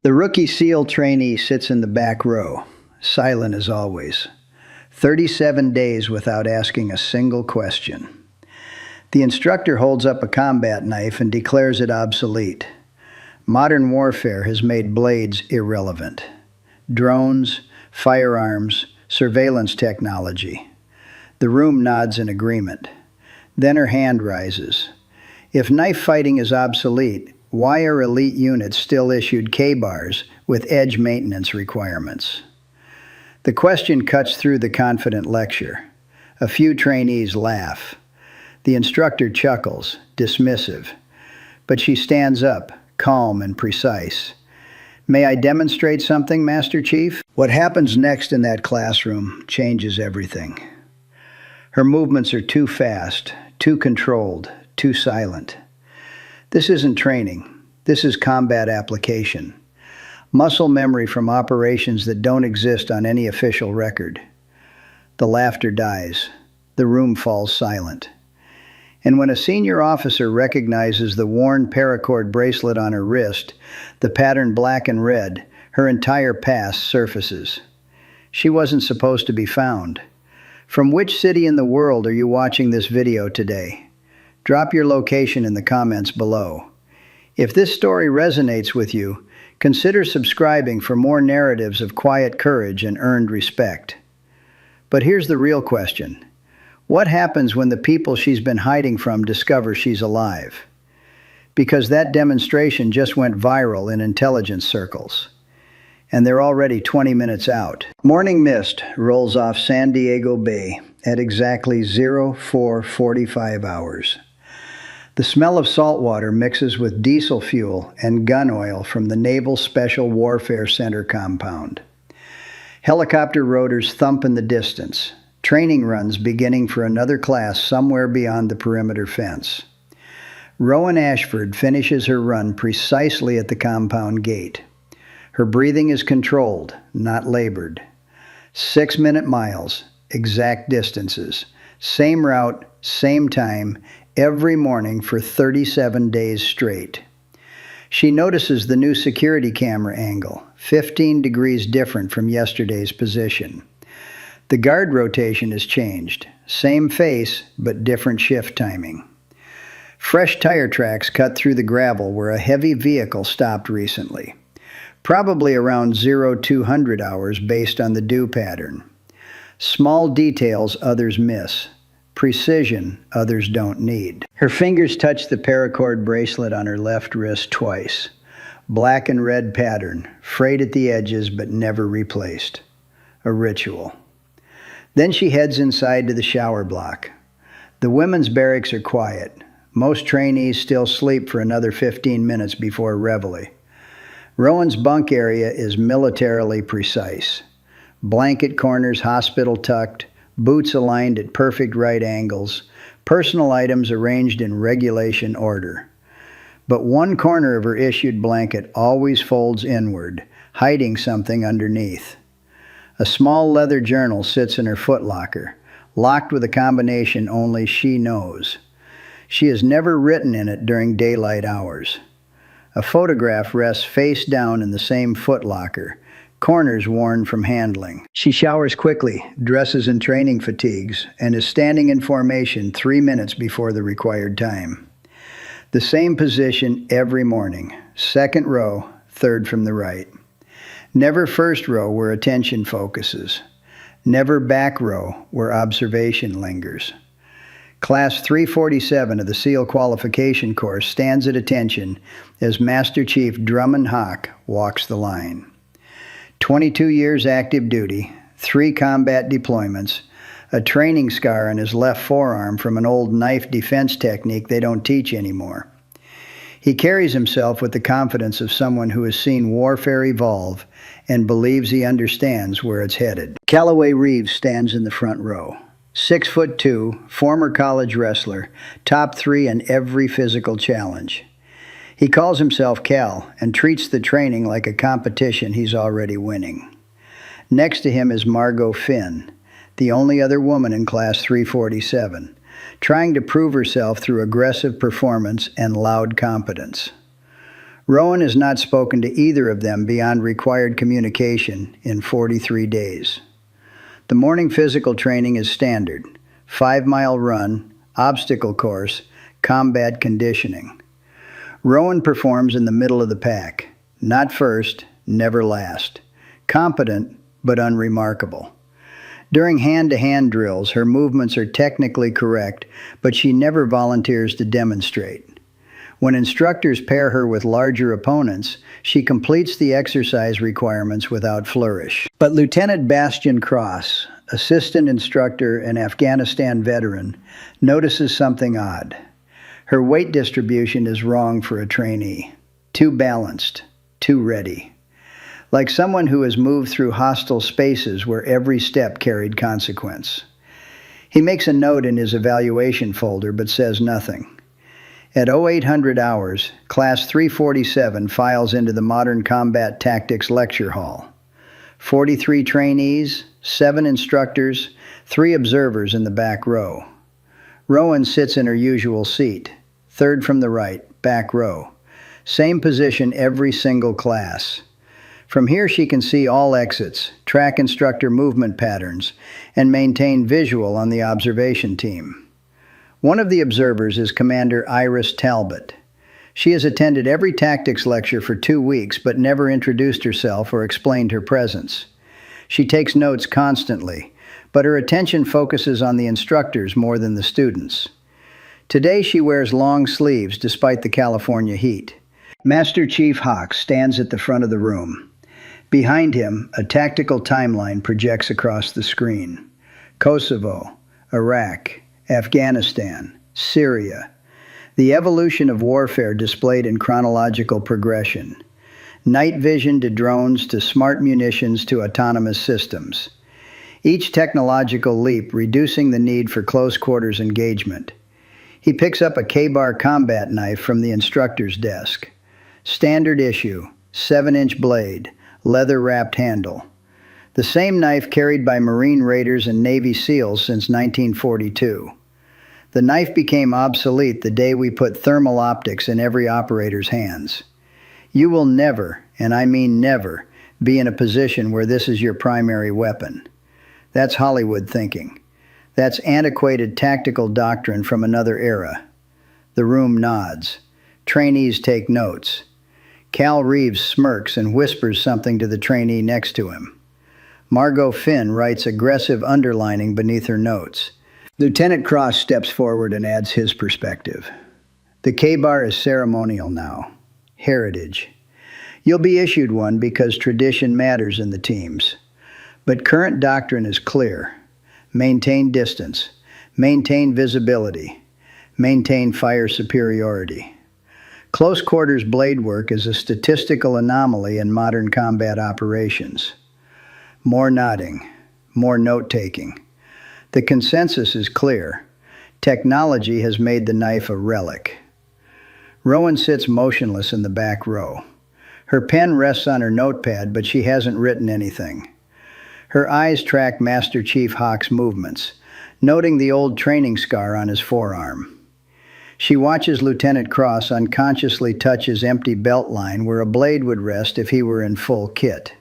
The rookie SEAL trainee sits in the back row, silent as always. 37 days without asking a single question. The instructor holds up a combat knife and declares it obsolete. Modern warfare has made blades irrelevant. Drones, firearms, surveillance technology. The room nods in agreement. Then her hand rises. If knife fighting is obsolete, why are elite units still issued K-bars with edge maintenance requirements? The question cuts through the confident lecture. A few trainees laugh. The instructor chuckles, dismissive. But she stands up, calm and precise. "May I demonstrate something, Master Chief?" What happens next in that classroom changes everything. Her movements are too fast, too controlled, too silent. This isn't training. This is combat application. Muscle memory from operations that don't exist on any official record. The laughter dies. The room falls silent. And when a senior officer recognizes the worn paracord bracelet on her wrist, the pattern black and red, her entire past surfaces. She wasn't supposed to be found. From which city in the world are you watching this video today? Drop your location in the comments below. If this story resonates with you, consider subscribing for more narratives of quiet courage and earned respect. But here's the real question. What happens when the people she's been hiding from discover she's alive? Because that demonstration just went viral in intelligence circles. And they're already 20 minutes out. Morning mist rolls off San Diego Bay at exactly 04:45 hours. The smell of salt water mixes with diesel fuel and gun oil from the Naval Special Warfare Center compound. Helicopter rotors thump in the distance, training runs beginning for another class somewhere beyond the perimeter fence. Rowan Ashford finishes her run precisely at the compound gate. Her breathing is controlled, not labored. 6-minute miles, exact distances, same route, same time, every morning for 37 days straight. She notices the new security camera angle, 15 degrees different from yesterday's position. The guard rotation is changed, same face, but different shift timing. Fresh tire tracks cut through the gravel where a heavy vehicle stopped recently, probably around 0200 hours based on the dew pattern. Small details others miss. Precision others don't need. Her fingers touch the paracord bracelet on her left wrist twice. Black and red pattern, frayed at the edges but never replaced. A ritual. Then she heads inside to the shower block. The women's barracks are quiet. Most trainees still sleep for another 15 minutes before reveille. Rowan's bunk area is militarily precise. Blanket corners hospital tucked, boots aligned at perfect right angles, personal items arranged in regulation order. But one corner of her issued blanket always folds inward, hiding something underneath. A small leather journal sits in her footlocker, locked with a combination only she knows. She has never written in it during daylight hours. A photograph rests face down in the same footlocker, corners worn from handling. She showers quickly, dresses in training fatigues, and is standing in formation 3 minutes before the required time. The same position every morning, second row, third from the right. Never first row where attention focuses. Never back row where observation lingers. Class 347 of the SEAL qualification course stands at attention as Master Chief Drummond Hawk walks the line. 22 years active duty, 3 combat deployments, a training scar on his left forearm from an old knife defense technique they don't teach anymore. He carries himself with the confidence of someone who has seen warfare evolve and believes he understands where it's headed. Callaway Reeves stands in the front row. 6'2", former college wrestler, top 3 in every physical challenge. He calls himself Cal and treats the training like a competition he's already winning. Next to him is Margot Finn, the only other woman in Class 347, trying to prove herself through aggressive performance and loud competence. Rowan has not spoken to either of them beyond required communication in 43 days. The morning physical training is standard: 5-mile run, obstacle course, combat conditioning. Rowan performs in the middle of the pack. Not first, never last. Competent, but unremarkable. During hand-to-hand drills, her movements are technically correct, but she never volunteers to demonstrate. When instructors pair her with larger opponents, she completes the exercise requirements without flourish. But Lieutenant Bastian Cross, assistant instructor and Afghanistan veteran, notices something odd. Her weight distribution is wrong for a trainee. Too balanced, too ready. Like someone who has moved through hostile spaces where every step carried consequence. He makes a note in his evaluation folder but says nothing. At 0800 hours, Class 347 files into the Modern Combat Tactics Lecture Hall. 43 trainees, 7 instructors, 3 observers in the back row. Rowan sits in her usual seat, third from the right, back row. Same position every single class. From here she can see all exits, track instructor movement patterns, and maintain visual on the observation team. One of the observers is Commander Iris Talbot. She has attended every tactics lecture for 2 weeks but never introduced herself or explained her presence. She takes notes constantly, but her attention focuses on the instructors more than the students. Today she wears long sleeves despite the California heat. Master Chief Hawk stands at the front of the room. Behind him, a tactical timeline projects across the screen. Kosovo, Iraq, Afghanistan, Syria. The evolution of warfare displayed in chronological progression. Night vision to drones to smart munitions to autonomous systems. Each technological leap reducing the need for close quarters engagement. He picks up a K-bar combat knife from the instructor's desk. Standard issue, 7-inch blade, leather-wrapped handle. The same knife carried by Marine Raiders and Navy SEALs since 1942. The knife became obsolete the day we put thermal optics in every operator's hands. You will never, and I mean never, be in a position where this is your primary weapon. That's Hollywood thinking. That's antiquated tactical doctrine from another era. The room nods. Trainees take notes. Cal Reeves smirks and whispers something to the trainee next to him. Margot Finn writes aggressive underlining beneath her notes. Lieutenant Cross steps forward and adds his perspective. The K-bar is ceremonial now. Heritage. You'll be issued one because tradition matters in the teams. But current doctrine is clear. Maintain distance. Maintain visibility. Maintain fire superiority. Close quarters blade work is a statistical anomaly in modern combat operations. More nodding. More note-taking. The consensus is clear. Technology has made the knife a relic. Rowan sits motionless in the back row. Her pen rests on her notepad, but she hasn't written anything. Her eyes track Master Chief Hawk's movements, noting the old training scar on his forearm. She watches Lieutenant Cross unconsciously touch his empty belt line where a blade would rest if he were in full kit.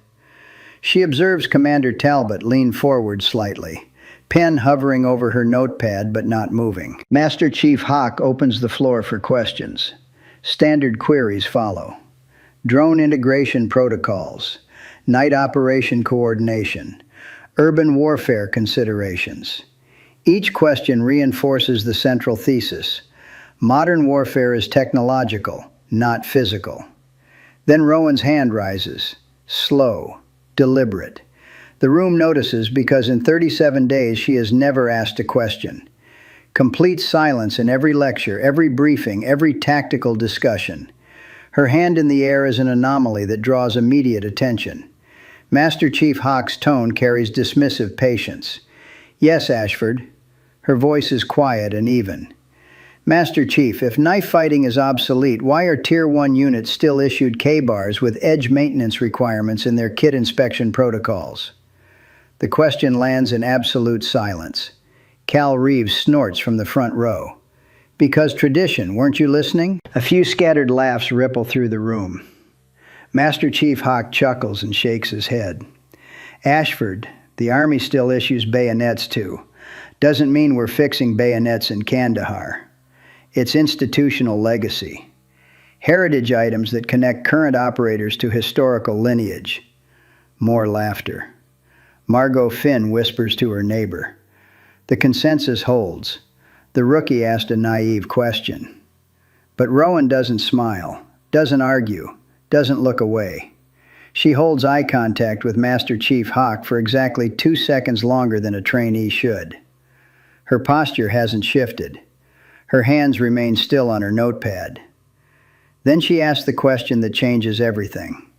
She observes Commander Talbot lean forward slightly, pen hovering over her notepad but not moving. Master Chief Hawk opens the floor for questions. Standard queries follow. Drone integration protocols, night operation coordination, urban warfare considerations. Each question reinforces the central thesis. Modern warfare is technological, not physical. Then Rowan's hand rises, slow, deliberate. The room notices because in 37 days she has never asked a question. Complete silence in every lecture, every briefing, every tactical discussion. Her hand in the air is an anomaly that draws immediate attention. Master Chief Hawk's tone carries dismissive patience. Yes, Ashford. Her voice is quiet and even. Master Chief, if knife fighting is obsolete, why are Tier 1 units still issued K-bars with edge maintenance requirements in their kit inspection protocols? The question lands in absolute silence. Cal Reeves snorts from the front row. Because tradition, weren't you listening? A few scattered laughs ripple through the room. Master Chief Hawk chuckles and shakes his head. Ashford, the Army still issues bayonets too. Doesn't mean we're fixing bayonets in Kandahar. It's institutional legacy. Heritage items that connect current operators to historical lineage. More laughter. Margot Finn whispers to her neighbor. The consensus holds. The rookie asked a naive question. But Rowan doesn't smile, doesn't argue, doesn't look away. She holds eye contact with Master Chief Hawk for exactly 2 seconds longer than a trainee should. Her posture hasn't shifted. Her hands remain still on her notepad. Then she asks the question that changes everything.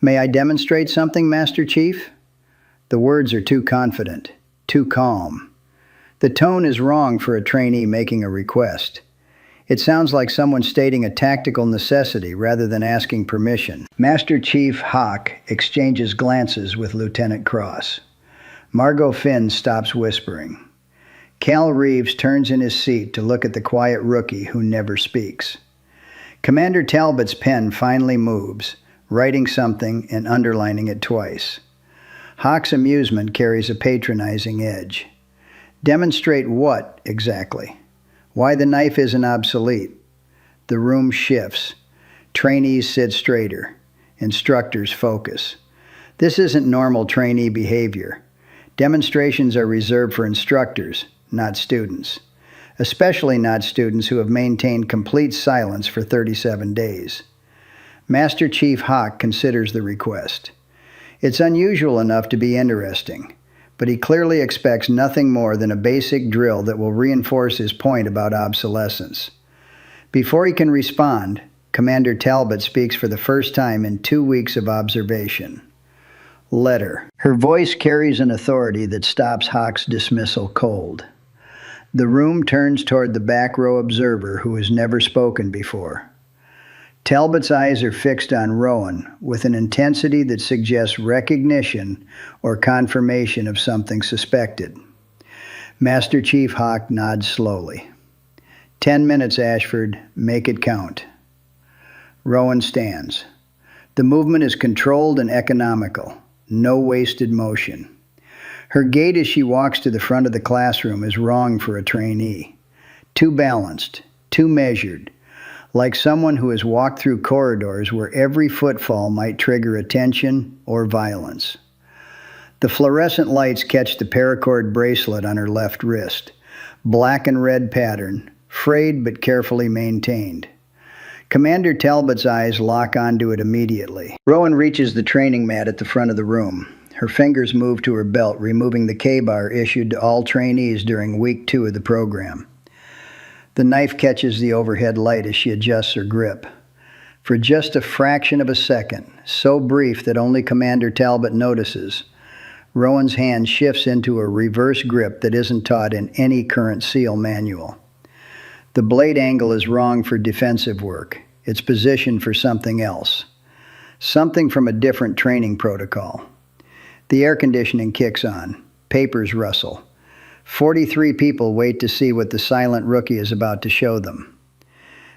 May I demonstrate something, Master Chief? The words are too confident, too calm. The tone is wrong for a trainee making a request. It sounds like someone stating a tactical necessity rather than asking permission. Master Chief Hawk exchanges glances with Lieutenant Cross. Margot Finn stops whispering. Cal Reeves turns in his seat to look at the quiet rookie who never speaks. Commander Talbot's pen finally moves, writing something and underlining it twice. Hawk's amusement carries a patronizing edge. Demonstrate what, exactly? Why the knife isn't obsolete? The room shifts. Trainees sit straighter. Instructors focus. This isn't normal trainee behavior. Demonstrations are reserved for instructors, not students. Especially not students who have maintained complete silence for 37 days. Master Chief Hawk considers the request. It's unusual enough to be interesting, but he clearly expects nothing more than a basic drill that will reinforce his point about obsolescence. Before he can respond, Commander Talbot speaks for the first time in 2 weeks of observation. Letter. Her voice carries an authority that stops Hawk's dismissal cold. The room turns toward the back row observer who has never spoken before. Talbot's eyes are fixed on Rowan with an intensity that suggests recognition or confirmation of something suspected. Master Chief Hawk nods slowly. 10 minutes, Ashford. Make it count. Rowan stands. The movement is controlled and economical. No wasted motion. Her gait as she walks to the front of the classroom is wrong for a trainee. Too balanced, too measured, like someone who has walked through corridors where every footfall might trigger attention or violence. The fluorescent lights catch the paracord bracelet on her left wrist, black and red pattern, frayed but carefully maintained. Commander Talbot's eyes lock onto it immediately. Rowan reaches the training mat at the front of the room. Her fingers move to her belt, removing the K-bar issued to all trainees during week 2 of the program. The knife catches the overhead light as she adjusts her grip. For just a fraction of a second, so brief that only Commander Talbot notices, Rowan's hand shifts into a reverse grip that isn't taught in any current SEAL manual. The blade angle is wrong for defensive work. It's positioned for something else. Something from a different training protocol. The air conditioning kicks on. Papers rustle. 43 people wait to see what the silent rookie is about to show them.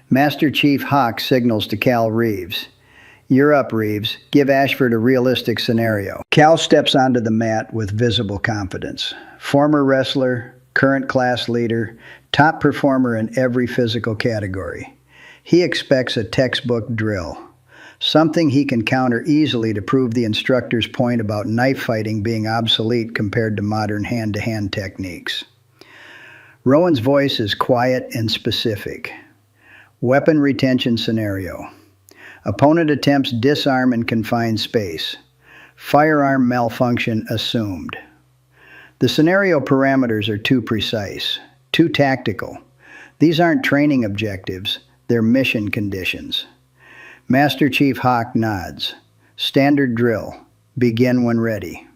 Master Chief Hawk signals to Cal Reeves. You're up, Reeves. Give Ashford a realistic scenario. Cal steps onto the mat with visible confidence. Former wrestler, current class leader, top performer in every physical category. He expects a textbook drill. Something he can counter easily to prove the instructor's point about knife fighting being obsolete compared to modern hand-to-hand techniques. Rowan's voice is quiet and specific. Weapon retention scenario. Opponent attempts disarm in confined space. Firearm malfunction assumed. The scenario parameters are too precise, too tactical. These aren't training objectives, they're mission conditions. Master Chief Hawk nods. Standard drill. Begin when ready.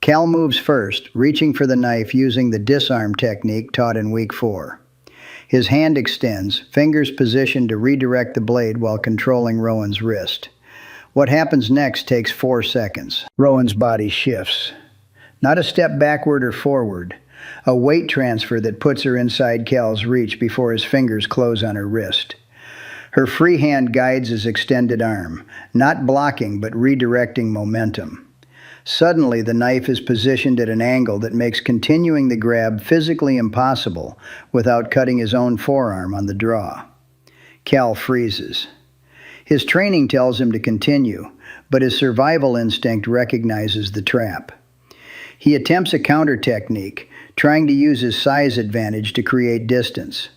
Cal moves first, reaching for the knife using the disarm technique taught in week 4. His hand extends, fingers positioned to redirect the blade while controlling Rowan's wrist. What happens next takes 4 seconds. Rowan's body shifts. Not a step backward or forward, A weight transfer that puts her inside Cal's reach before his fingers close on her wrist. Her free hand guides his extended arm, not blocking but redirecting momentum. Suddenly, the knife is positioned at an angle that makes continuing the grab physically impossible without cutting his own forearm on the draw. Cal freezes. His training tells him to continue, but his survival instinct recognizes the trap. He attempts a counter technique, trying to use his size advantage to create distance.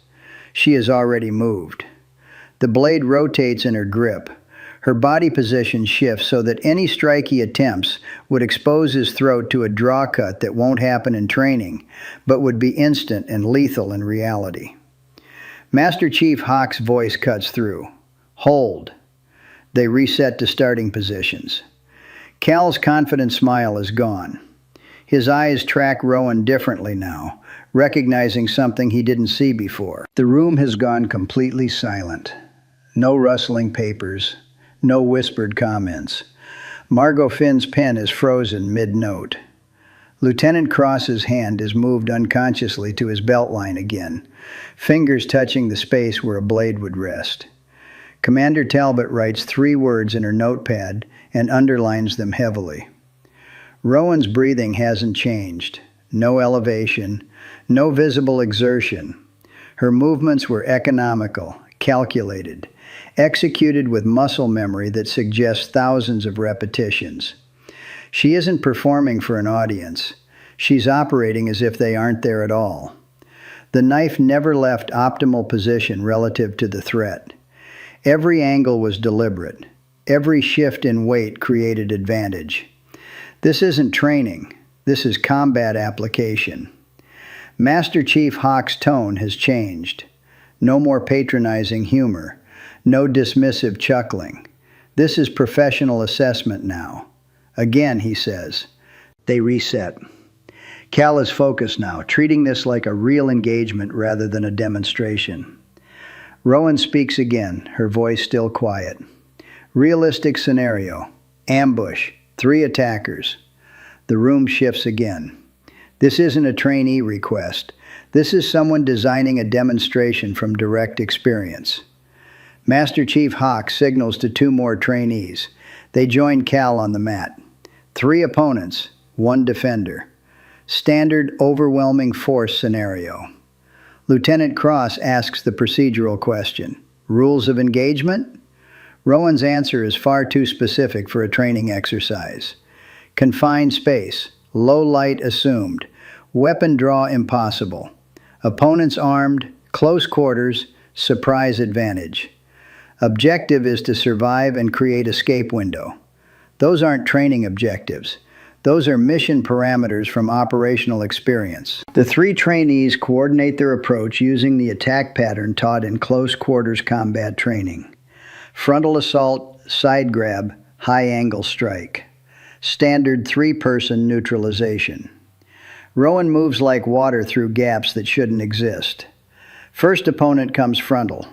She has already moved. The blade rotates in her grip. Her body position shifts so that any strike he attempts would expose his throat to a draw cut that won't happen in training, but would be instant and lethal in reality. Master Chief Hawk's voice cuts through. Hold. They reset to starting positions. Cal's confident smile is gone. His eyes track Rowan differently now, recognizing something he didn't see before. The room has gone completely silent. No rustling papers. No whispered comments. Margot Finn's pen is frozen mid-note. Lieutenant Cross's hand is moved unconsciously to his belt line again, fingers touching the space where a blade would rest. Commander Talbot writes 3 words in her notepad and underlines them heavily. Rowan's breathing hasn't changed. No elevation, no visible exertion. Her movements were economical, calculated, executed with muscle memory that suggests thousands of repetitions. She isn't performing for an audience. She's operating as if they aren't there at all. The knife never left optimal position relative to the threat. Every angle was deliberate. Every shift in weight created advantage. This isn't training. This is combat application. Master Chief Hawk's tone has changed. No more patronizing humor. No dismissive chuckling. This is professional assessment now. Again, he says. They reset. Cal is focused now, treating this like a real engagement rather than a demonstration. Rowan speaks again, her voice still quiet. Realistic scenario. Ambush. 3 attackers. The room shifts again. This isn't a trainee request. This is someone designing a demonstration from direct experience. Master Chief Hawk signals to 2 more trainees. They join Cal on the mat. 3 opponents, 1 defender. Standard overwhelming force scenario. Lieutenant Cross asks the procedural question. Rules of engagement? Rowan's answer is far too specific for a training exercise. Confined space, low light assumed, weapon draw impossible. Opponents armed, close quarters, surprise advantage. Objective is to survive and create escape window. Those aren't training objectives. Those are mission parameters from operational experience. The 3 trainees coordinate their approach using the attack pattern taught in close quarters combat training. Frontal assault, side grab, high angle strike. Standard 3-person neutralization. Rowan moves like water through gaps that shouldn't exist. First opponent comes frontal.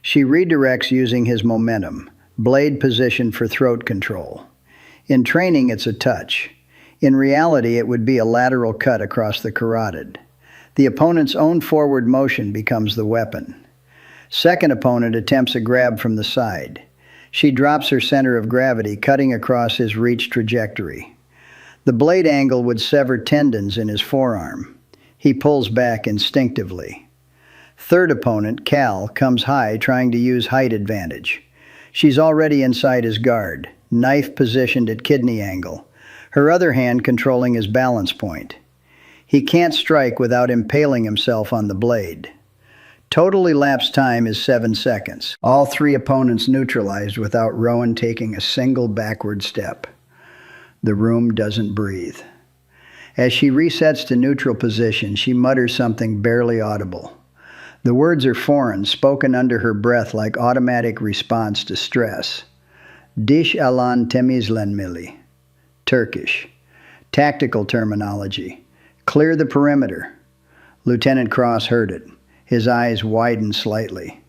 She redirects using his momentum, blade position for throat control. In training, it's a touch. In reality, it would be a lateral cut across the carotid. The opponent's own forward motion becomes the weapon. Second opponent attempts a grab from the side. She drops her center of gravity, cutting across his reach trajectory. The blade angle would sever tendons in his forearm. He pulls back instinctively. Third opponent, Cal, comes high, trying to use height advantage. She's already inside his guard, knife positioned at kidney angle, her other hand controlling his balance point. He can't strike without impaling himself on the blade. Total elapsed time is 7 seconds. All 3 opponents neutralized without Rowan taking a single backward step. The room doesn't breathe. As she resets to neutral position, she mutters something barely audible. The words are foreign, spoken under her breath like automatic response to stress. Dish alan temizlenmili. Turkish. Tactical terminology. Clear the perimeter. Lieutenant Cross heard it. His eyes widened slightly.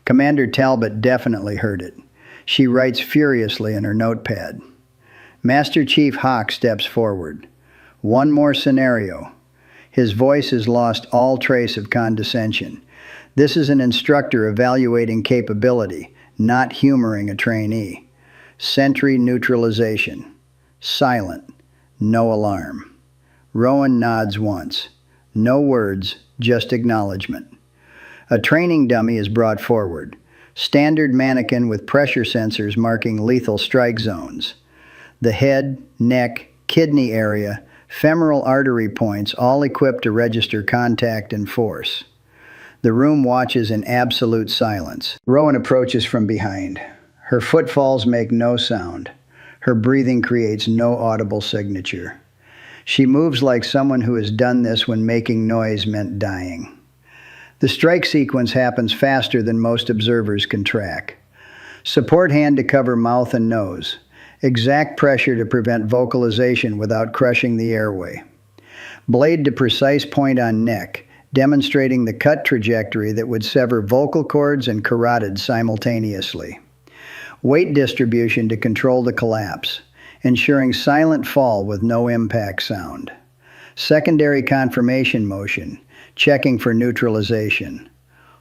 Commander Talbot definitely heard it. She writes furiously in her notepad. Master Chief Hawk steps forward. 1 more scenario. His voice has lost all trace of condescension. This is an instructor evaluating capability, not humoring a trainee. Sentry neutralization. Silent. No alarm. Rowan nods once. No words, just acknowledgement. A training dummy is brought forward. Standard mannequin with pressure sensors marking lethal strike zones. The head, neck, kidney area, femoral artery points all equipped to register contact and force. The room watches in absolute silence. Rowan approaches from behind. Her footfalls make no sound. Her breathing creates no audible signature. She moves like someone who has done this when making noise meant dying. The strike sequence happens faster than most observers can track. Support hand to cover mouth and nose. Exact pressure to prevent vocalization without crushing the airway. Blade to precise point on neck, demonstrating the cut trajectory that would sever vocal cords and carotid simultaneously. Weight distribution to control the collapse, ensuring silent fall with no impact sound. Secondary confirmation motion, checking for neutralization.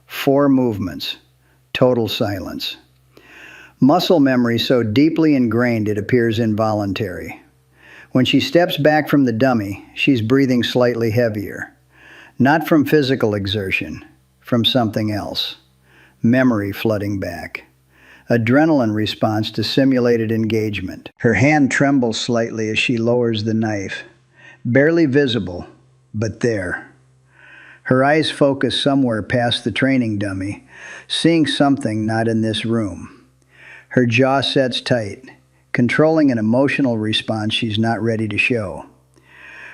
4 movements. Total silence. Muscle memory so deeply ingrained it appears involuntary. When she steps back from the dummy, she's breathing slightly heavier. Not from physical exertion, from something else. Memory flooding back. Adrenaline response to simulated engagement. Her hand trembles slightly as she lowers the knife. Barely visible, but there. Her eyes focus somewhere past the training dummy, seeing something not in this room. Her jaw sets tight, controlling an emotional response she's not ready to show.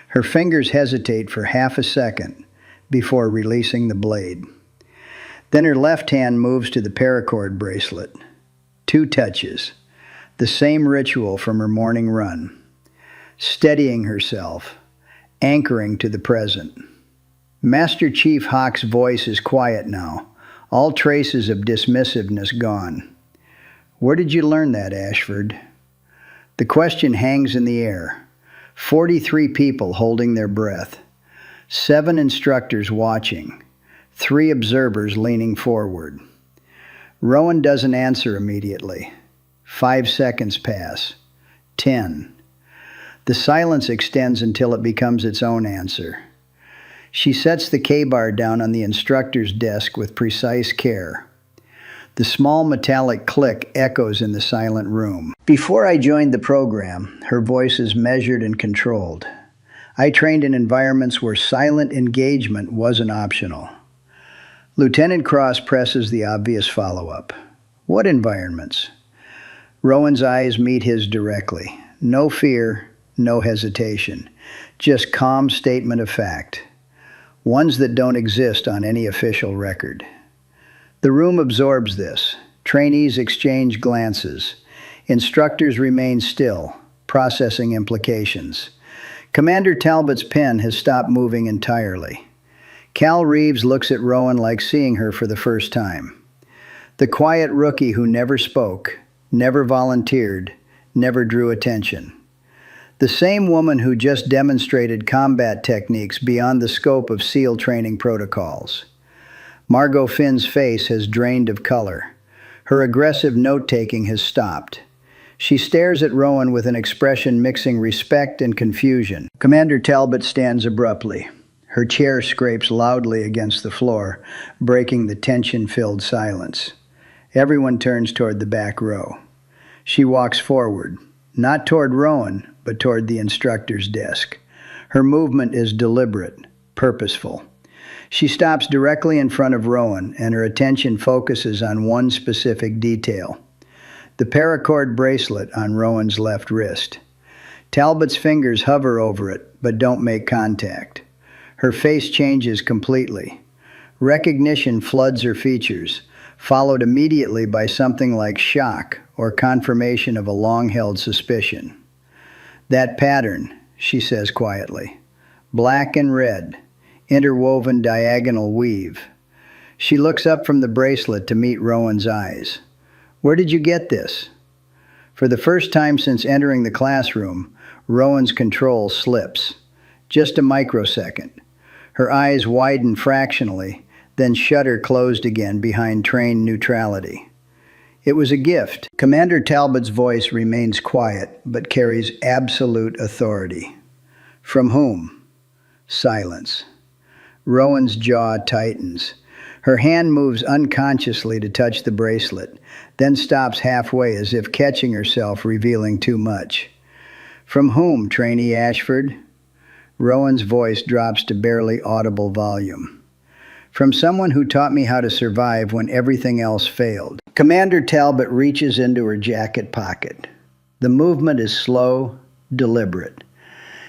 Her fingers hesitate for half a second before releasing the blade. Then her left hand moves to the paracord bracelet. 2 touches, the same ritual from her morning run. Steadying herself, anchoring to the present. Master Chief Hawk's voice is quiet now, all traces of dismissiveness gone. Where did you learn that, Ashford? The question hangs in the air. 43 people holding their breath. 7 instructors watching. 3 observers leaning forward. Rowan doesn't answer immediately. 5 seconds pass. 10. The silence extends until it becomes its own answer. She sets the K-bar down on the instructor's desk with precise care. The small metallic click echoes in the silent room. Before I joined the program, her voice is measured and controlled. I trained in environments where silent engagement wasn't optional. Lieutenant Cross presses the obvious follow-up. What environments? Rowan's eyes meet his directly. No fear, no hesitation. Just calm statement of fact. Ones that don't exist on any official record. The room absorbs this. Trainees exchange glances. Instructors remain still, processing implications. Commander Talbot's pen has stopped moving entirely. Cal Reeves looks at Rowan like seeing her for the first time. The quiet rookie who never spoke, never volunteered, never drew attention. The same woman who just demonstrated combat techniques beyond the scope of SEAL training protocols. Margot Finn's face has drained of color. Her aggressive note-taking has stopped. She stares at Rowan with an expression mixing respect and confusion. Commander Talbot stands abruptly. Her chair scrapes loudly against the floor, breaking the tension-filled silence. Everyone turns toward the back row. She walks forward, not toward Rowan, but toward the instructor's desk. Her movement is deliberate, purposeful. She stops directly in front of Rowan, and her attention focuses on one specific detail. The paracord bracelet on Rowan's left wrist. Talbot's fingers hover over it, but don't make contact. Her face changes completely. Recognition floods her features, followed immediately by something like shock or confirmation of a long-held suspicion. That pattern, she says quietly. Black and red. Interwoven diagonal weave. She looks up from the bracelet to meet Rowan's eyes. Where did you get this? For the first time since entering the classroom, Rowan's control slips. Just a microsecond. Her eyes widen fractionally, then shutter closed again behind trained neutrality. It was a gift. Commander Talbot's voice remains quiet, but carries absolute authority. From whom? Silence. Rowan's jaw tightens. Her hand moves unconsciously to touch the bracelet, then stops halfway as if catching herself revealing too much. From whom, Trainee Ashford? Rowan's voice drops to barely audible volume. From someone who taught me how to survive when everything else failed. Commander Talbot reaches into her jacket pocket. The movement is slow, deliberate.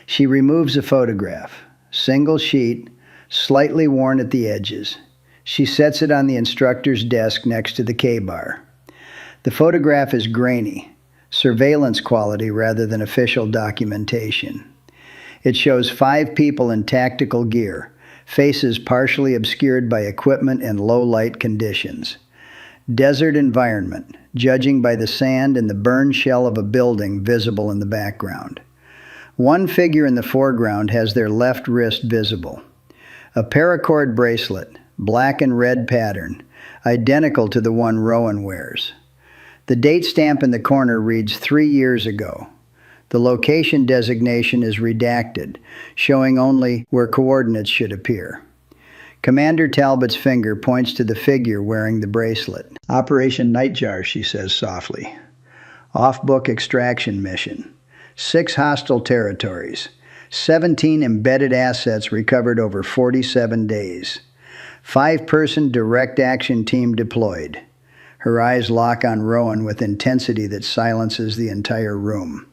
She removes a photograph, single sheet, slightly worn at the edges. She sets it on the instructor's desk next to the K-bar. The photograph is grainy, surveillance quality rather than official documentation. It shows 5 people in tactical gear, faces partially obscured by equipment and low-light conditions. Desert environment, judging by the sand and the burned shell of a building visible in the background. One figure in the foreground has their left wrist visible. A paracord bracelet, black and red pattern, identical to the one Rowan wears. The date stamp in the corner reads 3 years ago. The location designation is redacted, showing only where coordinates should appear. Commander Talbot's finger points to the figure wearing the bracelet. Operation Nightjar, she says softly. Off-book extraction mission. 6 hostile territories. 17 embedded assets recovered over 47 days. 5-person direct action team deployed. Her eyes lock on Rowan with intensity that silences the entire room.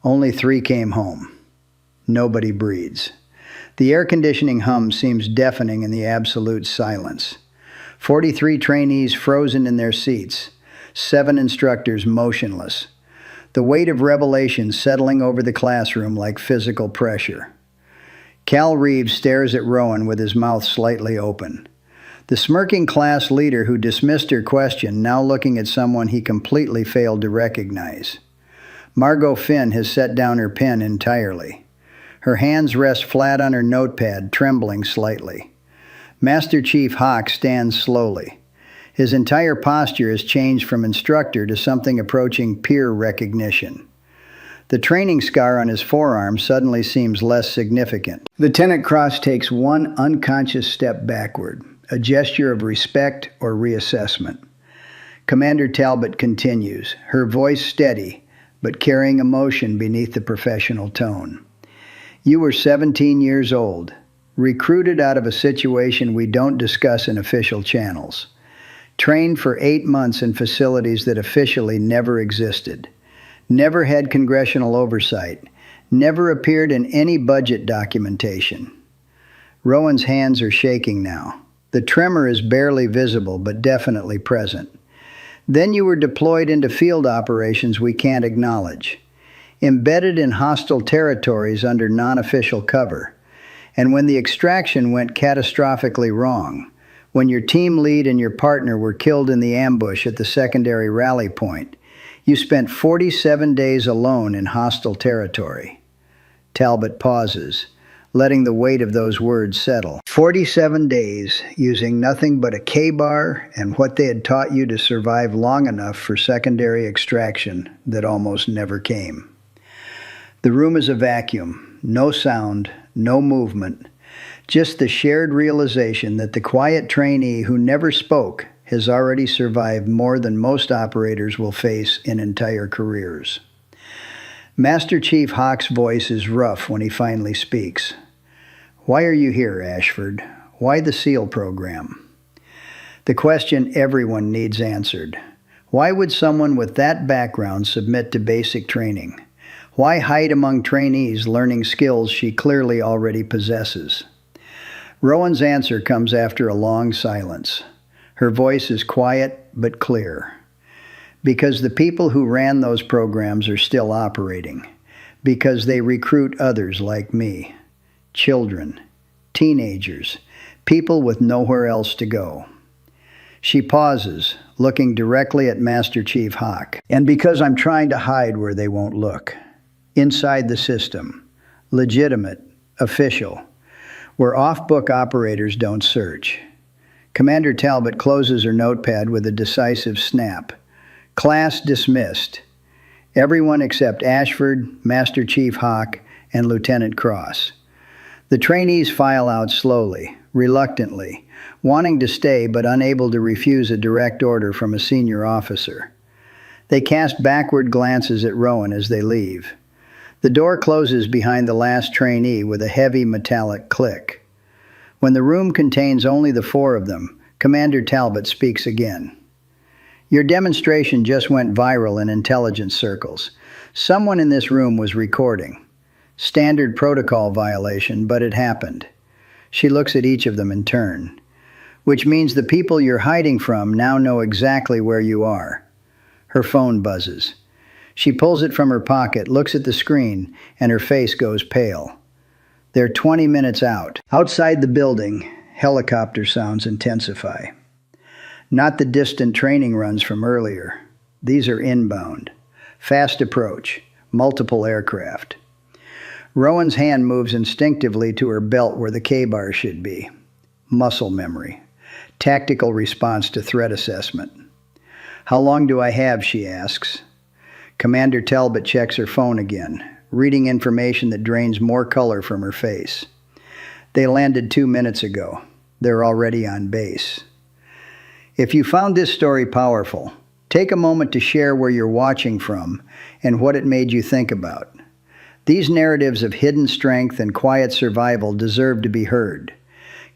Only 3 came home. Nobody breathes. The air conditioning hum seems deafening in the absolute silence. 43 trainees frozen in their seats. 7 instructors motionless. The weight of revelation settling over the classroom like physical pressure. Cal Reeves stares at Rowan with his mouth slightly open. The smirking class leader who dismissed her question now looking at someone he completely failed to recognize. Margot Finn has set down her pen entirely. Her hands rest flat on her notepad, trembling slightly. Master Chief Hawk stands slowly. His entire posture has changed from instructor to something approaching peer recognition. The training scar on his forearm suddenly seems less significant. Lieutenant Cross takes one unconscious step backward, a gesture of respect or reassessment. Commander Talbot continues, her voice steady, but carrying emotion beneath the professional tone. You were 17 years old, recruited out of a situation we don't discuss in official channels. Trained for 8 months in facilities that officially never existed. Never had congressional oversight. Never appeared in any budget documentation. Rowan's hands are shaking now. The tremor is barely visible, but definitely present. Then you were deployed into field operations we can't acknowledge. Embedded in hostile territories under non-official cover. And when the extraction went catastrophically wrong, when your team lead and your partner were killed in the ambush at the secondary rally point, you spent 47 days alone in hostile territory. Talbot pauses, letting the weight of those words settle. 47 days, using nothing but a K-bar and what they had taught you to survive long enough for secondary extraction that almost never came. The room is a vacuum, no sound, no movement, just the shared realization that the quiet trainee who never spoke has already survived more than most operators will face in entire careers. Master Chief Hawk's voice is rough when he finally speaks. Why are you here, Ashford? Why the SEAL program? The question everyone needs answered. Why would someone with that background submit to basic training? Why hide among trainees learning skills she clearly already possesses? Rowan's answer comes after a long silence. Her voice is quiet but clear. Because the people who ran those programs are still operating. Because they recruit others like me. Children, teenagers, people with nowhere else to go. She pauses, looking directly at Master Chief Hawk. And because I'm trying to hide where they won't look. Inside the system. Legitimate. Official. where off-book operators don't search. Commander Talbot closes her notepad with a decisive snap. Class dismissed. Everyone except Ashford, Master Chief Hawk, and Lieutenant Cross. The trainees file out slowly, reluctantly, wanting to stay but unable to refuse a direct order from a senior officer. They cast backward glances at Rowan as they leave. The door closes behind the last trainee with a heavy metallic click. When the room contains only the four of them, Commander Talbot speaks again. Your demonstration just went viral in intelligence circles. Someone in this room was recording. Standard protocol violation, but it happened. She looks at each of them in turn. Which means the people you're hiding from now know exactly where you are. Her phone buzzes. She pulls it from her pocket, looks at the screen, and her face goes pale. They're 20 minutes out. Outside the building, helicopter sounds intensify. Not the distant training runs from earlier. These are inbound. Fast approach. Multiple aircraft. Rowan's hand moves instinctively to her belt where the K-bar should be. Muscle memory. Tactical response to threat assessment. How long do I have, she asks. Commander Talbot checks her phone again, reading information that drains more color from her face. They landed 2 minutes ago. They're already on base. If you found this story powerful, take a moment to share where you're watching from and what it made you think about. These narratives of hidden strength and quiet survival deserve to be heard.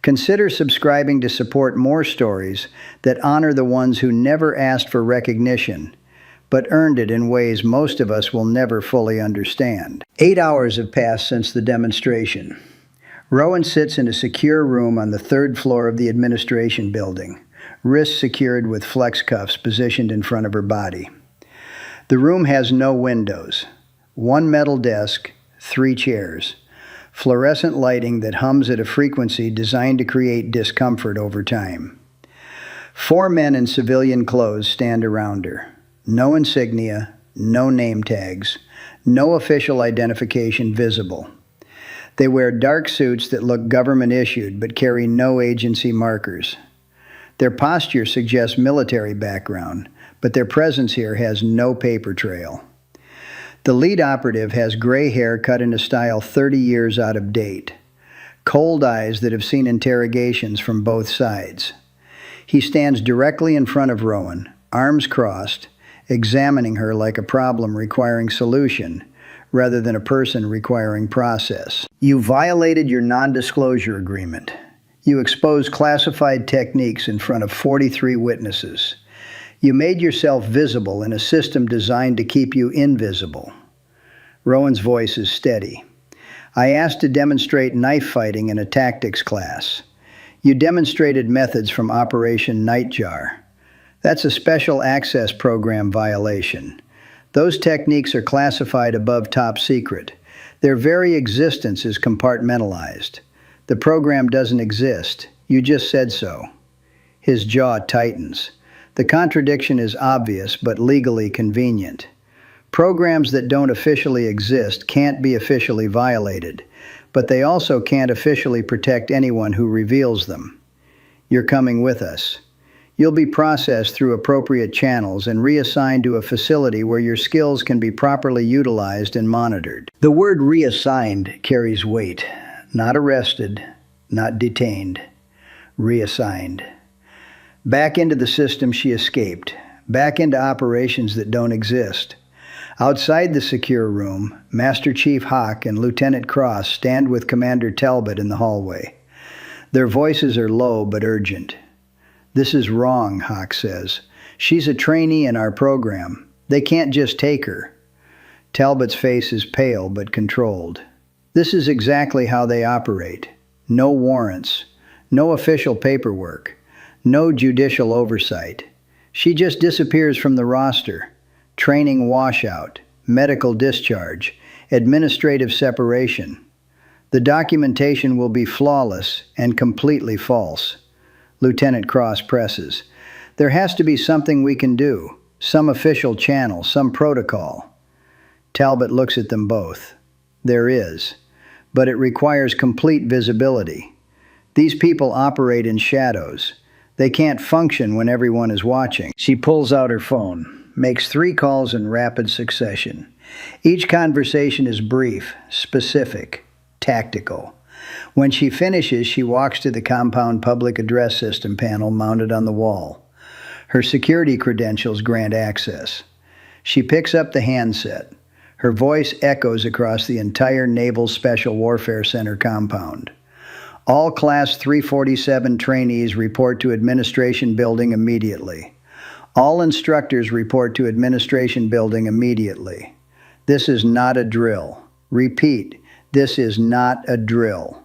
Consider subscribing to support more stories that honor the ones who never asked for recognition, but earned it in ways most of us will never fully understand. 8 hours have passed since the demonstration. Rowan sits in a secure room on the 3rd floor of the administration building, wrists secured with flex cuffs positioned in front of her body. The room has no windows. 1 metal desk, 3 chairs. Fluorescent lighting that hums at a frequency designed to create discomfort over time. 4 men in civilian clothes stand around her. No insignia, no name tags, no official identification visible. They wear dark suits that look government-issued but carry no agency markers. Their posture suggests military background, but their presence here has no paper trail. The lead operative has gray hair cut in a style 30 years out of date. Cold eyes that have seen interrogations from both sides. He stands directly in front of Rowan, arms crossed, examining her like a problem requiring solution, rather than a person requiring process. You violated your non-disclosure agreement. You exposed classified techniques in front of 43 witnesses. You made yourself visible in a system designed to keep you invisible. Rowan's voice is steady. I asked to demonstrate knife fighting in a tactics class. You demonstrated methods from Operation Nightjar. That's a special access program violation. Those techniques are classified above top secret. Their very existence is compartmentalized. The program doesn't exist. You just said so. His jaw tightens. The contradiction is obvious but legally convenient. Programs that don't officially exist can't be officially violated, but they also can't officially protect anyone who reveals them. You're coming with us. You'll be processed through appropriate channels and reassigned to a facility where your skills can be properly utilized and monitored. The word reassigned carries weight. Not arrested, not detained. Reassigned. Back into the system she escaped. Back into operations that don't exist. Outside the secure room, Master Chief Hawk and Lieutenant Cross stand with Commander Talbot in the hallway. Their voices are low but urgent. This is wrong, Hawk says. She's a trainee in our program. They can't just take her. Talbot's face is pale but controlled. This is exactly how they operate. No warrants, no official paperwork, no judicial oversight. She just disappears from the roster. Training washout, medical discharge, administrative separation. The documentation will be flawless and completely false. Lieutenant Cross presses. There has to be something we can do, some official channel, some protocol. Talbot looks at them both. There is. but it requires complete visibility. These people operate in shadows. They can't function when everyone is watching. She pulls out her phone, makes 3 calls in rapid succession. Each conversation is brief, specific, tactical. When she finishes, she walks to the compound public address system panel mounted on the wall. Her security credentials grant access. She picks up the handset. Her voice echoes across the entire Naval Special Warfare Center compound. All Class 347 trainees report to Administration Building immediately. All instructors report to Administration Building immediately. This is not a drill. Repeat, this is not a drill.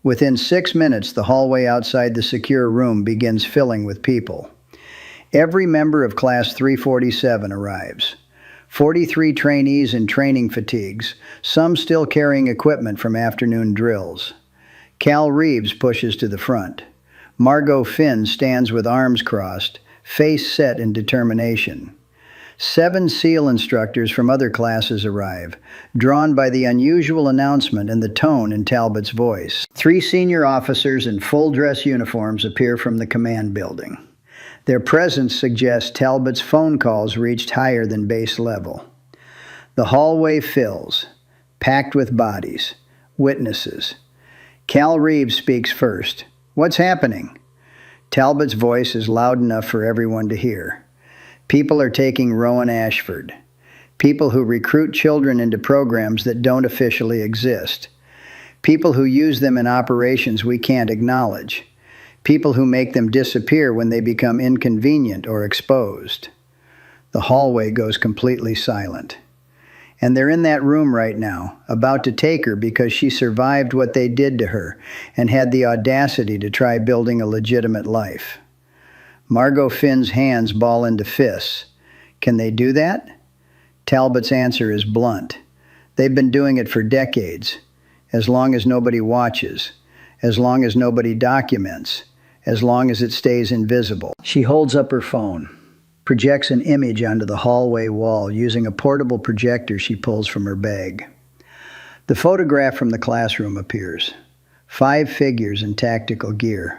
Within 6 minutes, the hallway outside the secure room begins filling with people. Every member of Class 347 arrives. 43 trainees in training fatigues, some still carrying equipment from afternoon drills. Cal Reeves pushes to the front. Margot Finn stands with arms crossed, face set in determination. 7 SEAL instructors from other classes arrive, drawn by the unusual announcement and the tone in Talbot's voice. 3 senior officers in full dress uniforms appear from the command building. Their presence suggests Talbot's phone calls reached higher than base level. The hallway fills, packed with bodies, witnesses. Cal Reeves speaks first. "What's happening?" Talbot's voice is loud enough for everyone to hear. People are taking Rowan Ashford. People who recruit children into programs that don't officially exist. People who use them in operations we can't acknowledge. People who make them disappear when they become inconvenient or exposed. The hallway goes completely silent. And they're in that room right now, about to take her because she survived what they did to her and had the audacity to try building a legitimate life. Margot Finn's hands ball into fists. Can they do that? Talbot's answer is blunt. They've been doing it for decades, as long as nobody watches, as long as nobody documents, as long as it stays invisible. She holds up her phone, projects an image onto the hallway wall using a portable projector she pulls from her bag. The photograph from the classroom appears. 5 figures in tactical gear.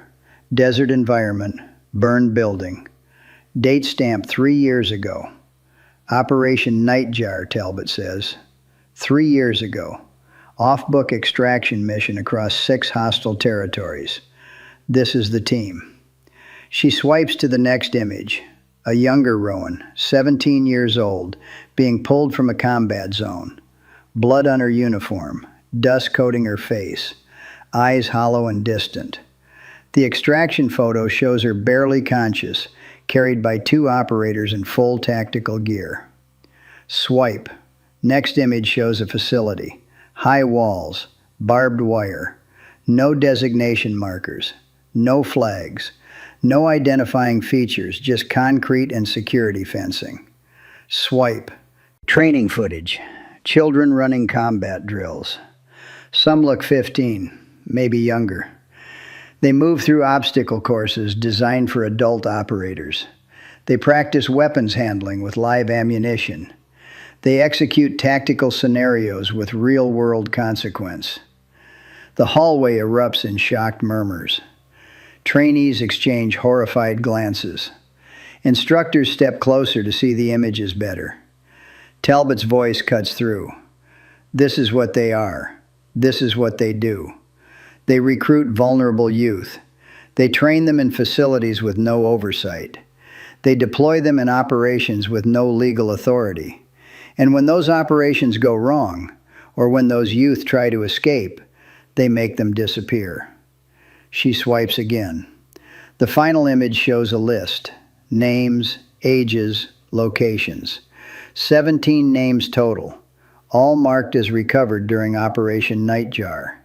Desert environment. Burned building. Date stamped 3 years ago. Operation Nightjar, Talbot says. 3 years ago. Off-book extraction mission across 6 hostile territories. This is the team. She swipes to the next image. A younger Rowan, 17 years old, being pulled from a combat zone. Blood on her uniform, dust coating her face, eyes hollow and distant. The extraction photo shows her barely conscious, carried by 2 operators in full tactical gear. Swipe. Next image shows a facility. High walls, barbed wire, no designation markers, no flags, no identifying features, just concrete and security fencing. Swipe. Training footage. Children running combat drills. Some look 15, maybe younger. They move through obstacle courses designed for adult operators. They practice weapons handling with live ammunition. They execute tactical scenarios with real-world consequence. The hallway erupts in shocked murmurs. Trainees exchange horrified glances. Instructors step closer to see the images better. Talbot's voice cuts through. This is what they are. This is what they do. They recruit vulnerable youth. They train them in facilities with no oversight. They deploy them in operations with no legal authority. And when those operations go wrong, or when those youth try to escape, they make them disappear. She swipes again. The final image shows a list. Names, ages, locations. 17 names total, all marked as recovered during Operation Nightjar.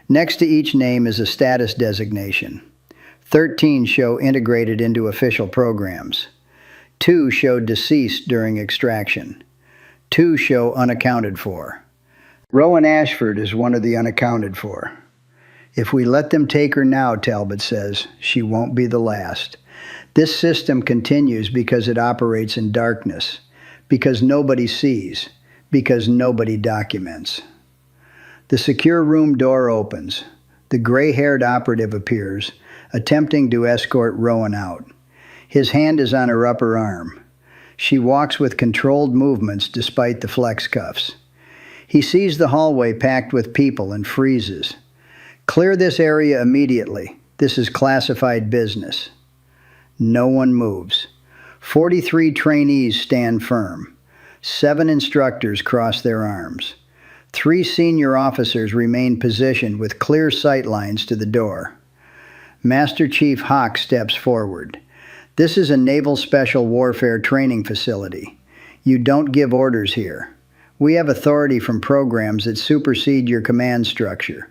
Next to each name is a status designation. 13 show integrated into official programs. 2 show deceased during extraction. 2 show unaccounted for. Rowan Ashford is one of the unaccounted for. If we let them take her now, Talbot says, she won't be the last. This system continues because it operates in darkness, because nobody sees, because nobody documents. The secure room door opens. The gray-haired operative appears, attempting to escort Rowan out. His hand is on her upper arm. She walks with controlled movements despite the flex cuffs. He sees the hallway packed with people and freezes. "Clear this area immediately. This is classified business." No one moves. 43 trainees stand firm. 7 instructors cross their arms. 3 senior officers remain positioned with clear sight lines to the door. Master Chief Hawk steps forward. "This is a Naval Special Warfare training facility. You don't give orders here. We have authority from programs that supersede your command structure.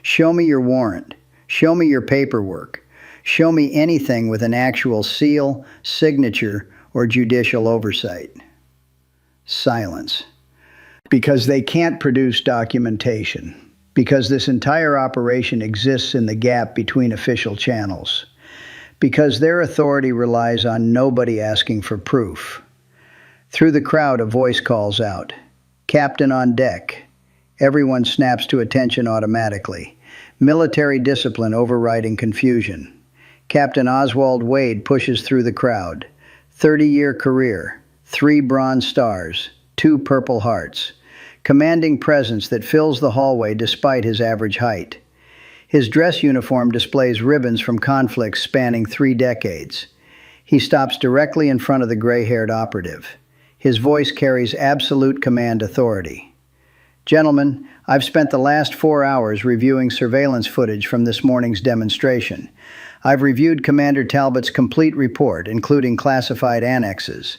Show me your warrant. Show me your paperwork. Show me anything with an actual seal, signature, or judicial oversight." Silence. Because they can't produce documentation. Because this entire operation exists in the gap between official channels. Because their authority relies on nobody asking for proof. Through the crowd, a voice calls out, "Captain on deck." Everyone snaps to attention automatically. Military discipline overriding confusion. Captain Oswald Wade pushes through the crowd. 30-year career, 3 Bronze Stars, 2 Purple Hearts. Commanding presence that fills the hallway despite his average height. His dress uniform displays ribbons from conflicts spanning 3 decades. He stops directly in front of the gray-haired operative. His voice carries absolute command authority. "Gentlemen, I've spent the last 4 hours reviewing surveillance footage from this morning's demonstration. I've reviewed Commander Talbot's complete report, including classified annexes.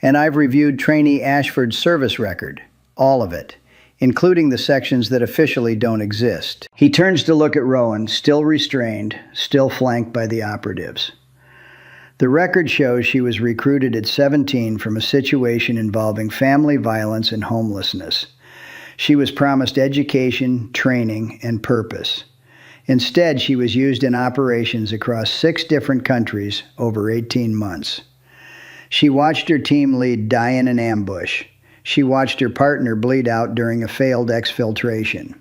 And I've reviewed Trainee Ashford's service record, all of it, including the sections that officially don't exist." He turns to look at Rowan, still restrained, still flanked by the operatives. The record shows she was recruited at 17 from a situation involving family violence and homelessness. She was promised education, training, and purpose. Instead, she was used in operations across 6 different countries over 18 months. She watched her team lead die in an ambush. She watched her partner bleed out during a failed exfiltration.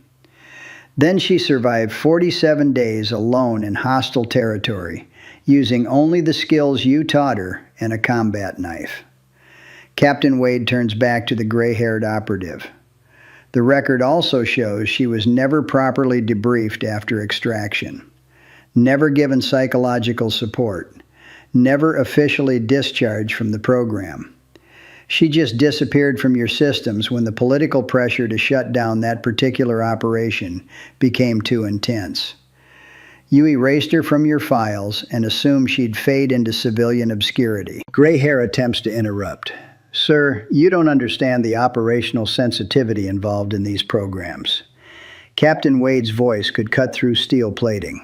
Then she survived 47 days alone in hostile territory, using only the skills you taught her and a combat knife. Captain Wade turns back to the gray-haired operative. The record also shows she was never properly debriefed after extraction, never given psychological support, never officially discharged from the program. She just disappeared from your systems when the political pressure to shut down that particular operation became too intense. You erased her from your files and assumed she'd fade into civilian obscurity. Gray hair attempts to interrupt. "Sir, you don't understand the operational sensitivity involved in these programs." Captain Wade's voice could cut through steel plating.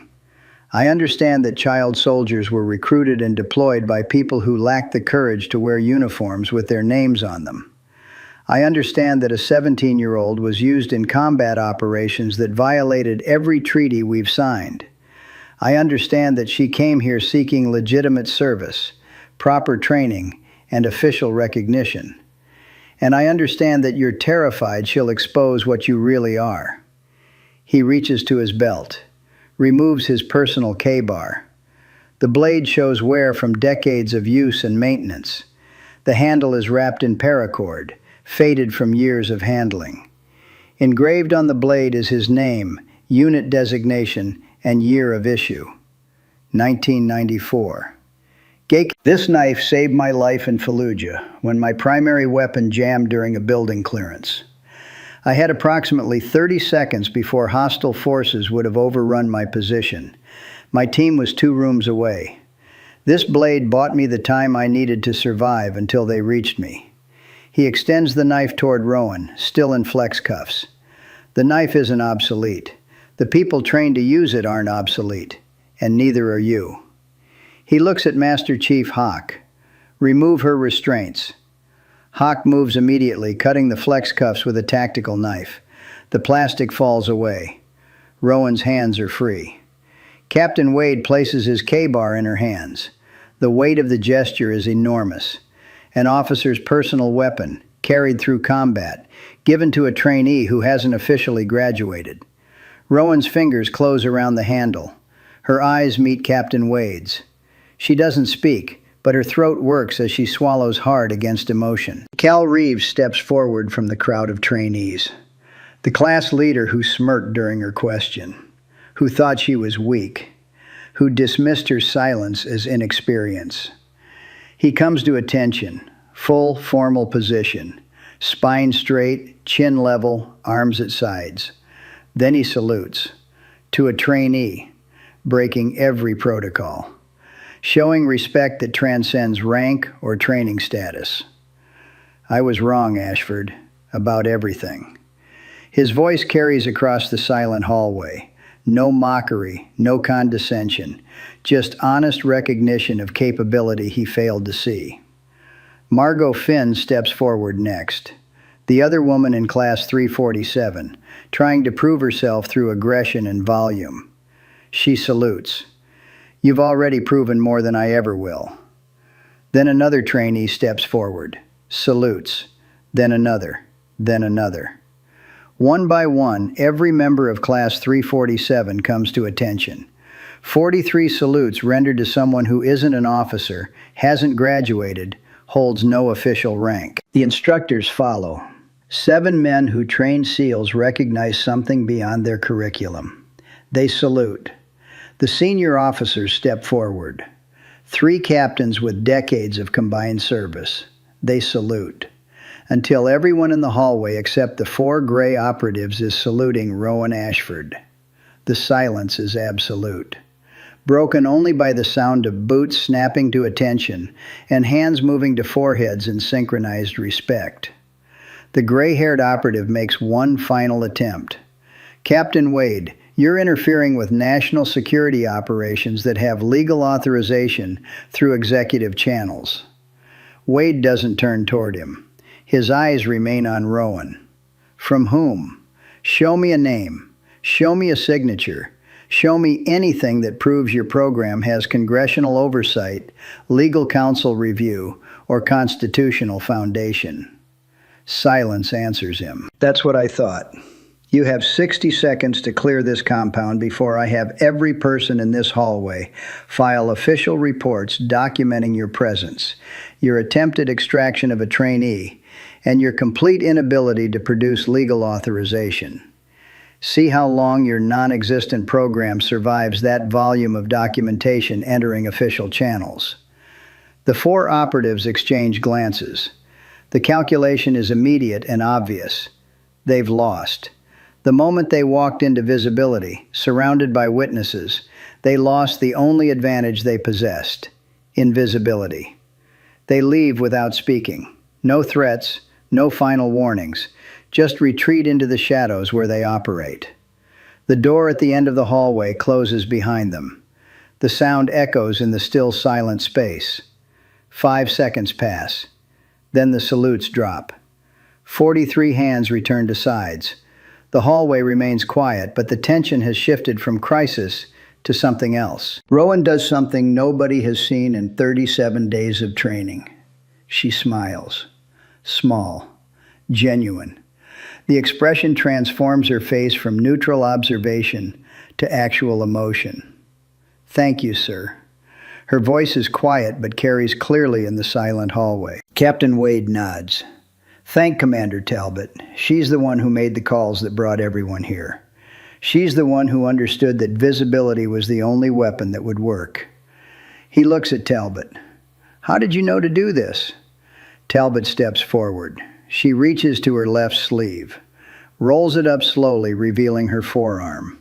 "I understand that child soldiers were recruited and deployed by people who lacked the courage to wear uniforms with their names on them. I understand that a 17-year-old was used in combat operations that violated every treaty we've signed. I understand that she came here seeking legitimate service, proper training, and official recognition. And I understand that you're terrified she'll expose what you really are." He reaches to his belt, removes his personal K-bar. The blade shows wear from decades of use and maintenance. The handle is wrapped in paracord, faded from years of handling. Engraved on the blade is his name, unit designation, and year of issue. 1994. This knife saved my life in Fallujah when my primary weapon jammed during a building clearance. I had approximately 30 seconds before hostile forces would have overrun my position. My team was 2 rooms away. This blade bought me the time I needed to survive until they reached me. He extends the knife toward Rowan, still in flex cuffs. The knife isn't obsolete. The people trained to use it aren't obsolete, and neither are you. He looks at Master Chief Hawk. "Remove her restraints." Hawk moves immediately, cutting the flex cuffs with a tactical knife. The plastic falls away. Rowan's hands are free. Captain Wade places his K-bar in her hands. The weight of the gesture is enormous. An officer's personal weapon, carried through combat, given to a trainee who hasn't officially graduated. Rowan's fingers close around the handle. Her eyes meet Captain Wade's. She doesn't speak, but her throat works as she swallows hard against emotion. Cal Reeves steps forward from the crowd of trainees. The class leader who smirked during her question, who thought she was weak, who dismissed her silence as inexperience. He comes to attention, full formal position, spine straight, chin level, arms at sides. Then he salutes, to a trainee, breaking every protocol, showing respect that transcends rank or training status. I was wrong, Ashford, about everything. His voice carries across the silent hallway. No mockery, no condescension, just honest recognition of capability he failed to see. Margot Finn steps forward next, the other woman in Class 347, trying to prove herself through aggression and volume. She salutes. You've already proven more than I ever will. Then another trainee steps forward, salutes, then another, then another. One by one, every member of Class 347 comes to attention. 43 salutes rendered to someone who isn't an officer, hasn't graduated, holds no official rank. The instructors follow. 7 men who train SEALs recognize something beyond their curriculum. They salute. The senior officers step forward. 3 captains with decades of combined service. They salute. Until everyone in the hallway except the 4 gray operatives is saluting Rowan Ashford. The silence is absolute, broken only by the sound of boots snapping to attention and hands moving to foreheads in synchronized respect. The gray-haired operative makes one final attempt. Captain Wade, you're interfering with national security operations that have legal authorization through executive channels. Wade doesn't turn toward him. His eyes remain on Rowan. From whom? Show me a name. Show me a signature. Show me anything that proves your program has congressional oversight, legal counsel review, or constitutional foundation. Silence answers him. That's what I thought. You have 60 seconds to clear this compound before I have every person in this hallway file official reports documenting your presence, your attempted extraction of a trainee, and your complete inability to produce legal authorization. See how long your non-existent program survives that volume of documentation entering official channels. The 4 operatives exchange glances. The calculation is immediate and obvious. They've lost. The moment they walked into visibility, surrounded by witnesses, they lost the only advantage they possessed: invisibility. They leave without speaking. No threats, no final warnings, just retreat into the shadows where they operate. The door at the end of the hallway closes behind them. The sound echoes in the still silent space. 5 seconds pass. Then the salutes drop. 43 hands return to sides. The hallway remains quiet, but the tension has shifted from crisis to something else. Rowan does something nobody has seen in 37 days of training. She smiles. Small. Genuine. The expression transforms her face from neutral observation to actual emotion. Thank you, sir. Her voice is quiet but carries clearly in the silent hallway. Captain Wade nods. Thank Commander Talbot. She's the one who made the calls that brought everyone here. She's the one who understood that visibility was the only weapon that would work. He looks at Talbot. How did you know to do this? Talbot steps forward. She reaches to her left sleeve, rolls it up slowly, revealing her forearm.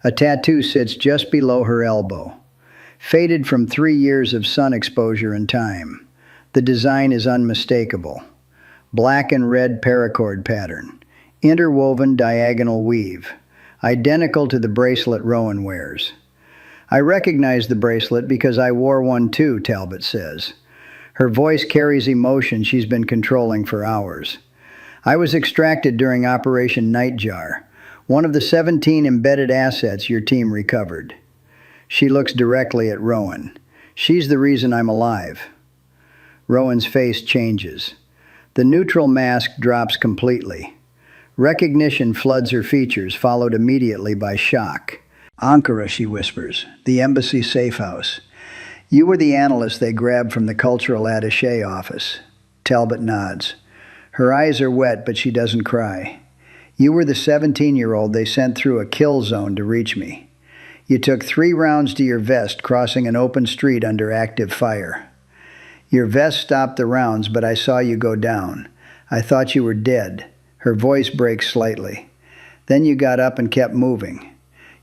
A tattoo sits just below her elbow, faded from 3 years of sun exposure and time. The design is unmistakable. Black and red paracord pattern, interwoven diagonal weave, identical to the bracelet Rowan wears. I recognize the bracelet because I wore one too, Talbot says. Her voice carries emotion she's been controlling for hours. I was extracted during Operation Nightjar, one of the 17 embedded assets your team recovered. She looks directly at Rowan. She's the reason I'm alive. Rowan's face changes. The neutral mask drops completely. Recognition floods her features, followed immediately by shock. Ankara, she whispers, the embassy safe house. You were the analyst they grabbed from the cultural attaché office. Talbot nods. Her eyes are wet, but she doesn't cry. You were the 17-year-old they sent through a kill zone to reach me. You took 3 rounds to your vest, crossing an open street under active fire. Your vest stopped the rounds, but I saw you go down. I thought you were dead. Her voice breaks slightly. Then you got up and kept moving.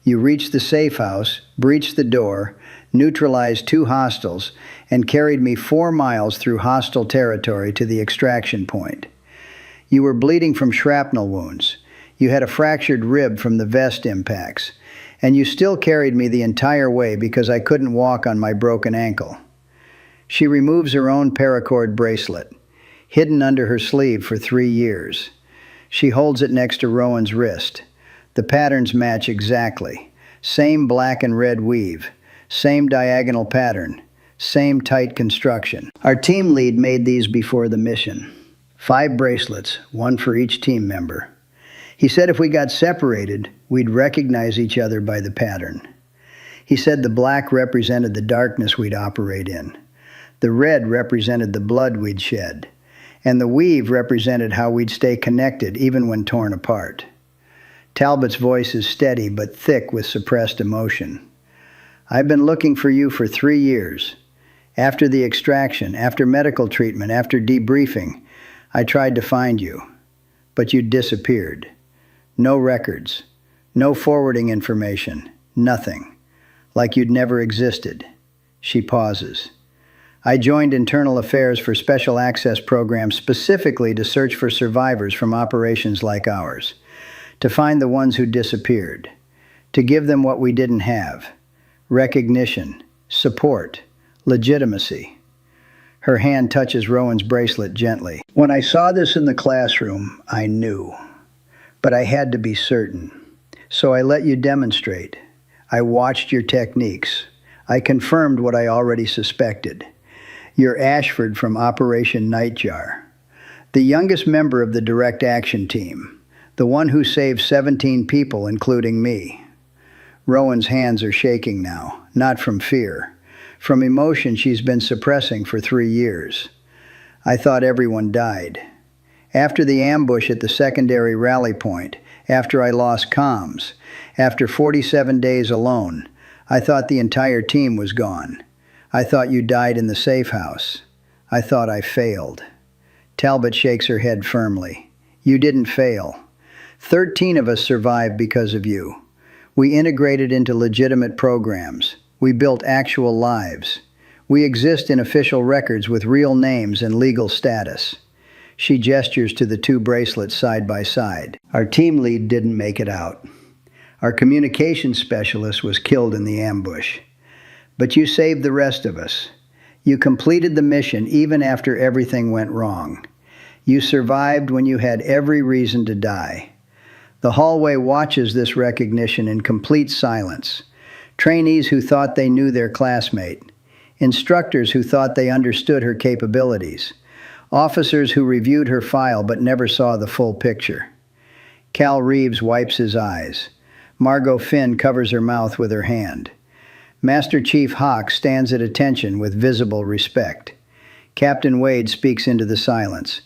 You reached the safe house, breached the door, neutralized 2 hostiles, and carried me 4 miles through hostile territory to the extraction point. You were bleeding from shrapnel wounds. You had a fractured rib from the vest impacts. And you still carried me the entire way because I couldn't walk on my broken ankle. She removes her own paracord bracelet, hidden under her sleeve for 3 years. She holds it next to Rowan's wrist. The patterns match exactly. Same black and red weave. Same diagonal pattern. Same tight construction. Our team lead made these before the mission. 5 bracelets, 1 for each team member. He said if we got separated, we'd recognize each other by the pattern. He said the black represented the darkness we'd operate in. The red represented the blood we'd shed. And the weave represented how we'd stay connected even when torn apart. Talbot's voice is steady but thick with suppressed emotion. I've been looking for you for 3 years. After the extraction, after medical treatment, after debriefing, I tried to find you. But you disappeared. No records. No forwarding information. Nothing. Like you'd never existed. She pauses. I joined Internal Affairs for Special Access Programs specifically to search for survivors from operations like ours. To find the ones who disappeared. To give them what we didn't have. Recognition. Support. Legitimacy. Her hand touches Rowan's bracelet gently. When I saw this in the classroom, I knew. But I had to be certain. So I let you demonstrate. I watched your techniques. I confirmed what I already suspected. You're Ashford from Operation Nightjar. The youngest member of the direct action team. The one who saved 17 people, including me. Rowan's hands are shaking now, not from fear. From emotion she's been suppressing for 3 years. I thought everyone died. After the ambush at the secondary rally point, after I lost comms, after 47 days alone, I thought the entire team was gone. I thought you died in the safe house. I thought I failed. Talbot shakes her head firmly. You didn't fail. 13 of us survived because of you. We integrated into legitimate programs. We built actual lives. We exist in official records with real names and legal status. She gestures to the 2 bracelets side by side. Our team lead didn't make it out. Our communications specialist was killed in the ambush. But you saved the rest of us. You completed the mission even after everything went wrong. You survived when you had every reason to die. The hallway watches this recognition in complete silence. Trainees who thought they knew their classmate. Instructors who thought they understood her capabilities. Officers who reviewed her file but never saw the full picture. Cal Reeves wipes his eyes. Margot Finn covers her mouth with her hand. Master Chief Hawk stands at attention with visible respect. Captain Wade speaks into the silence.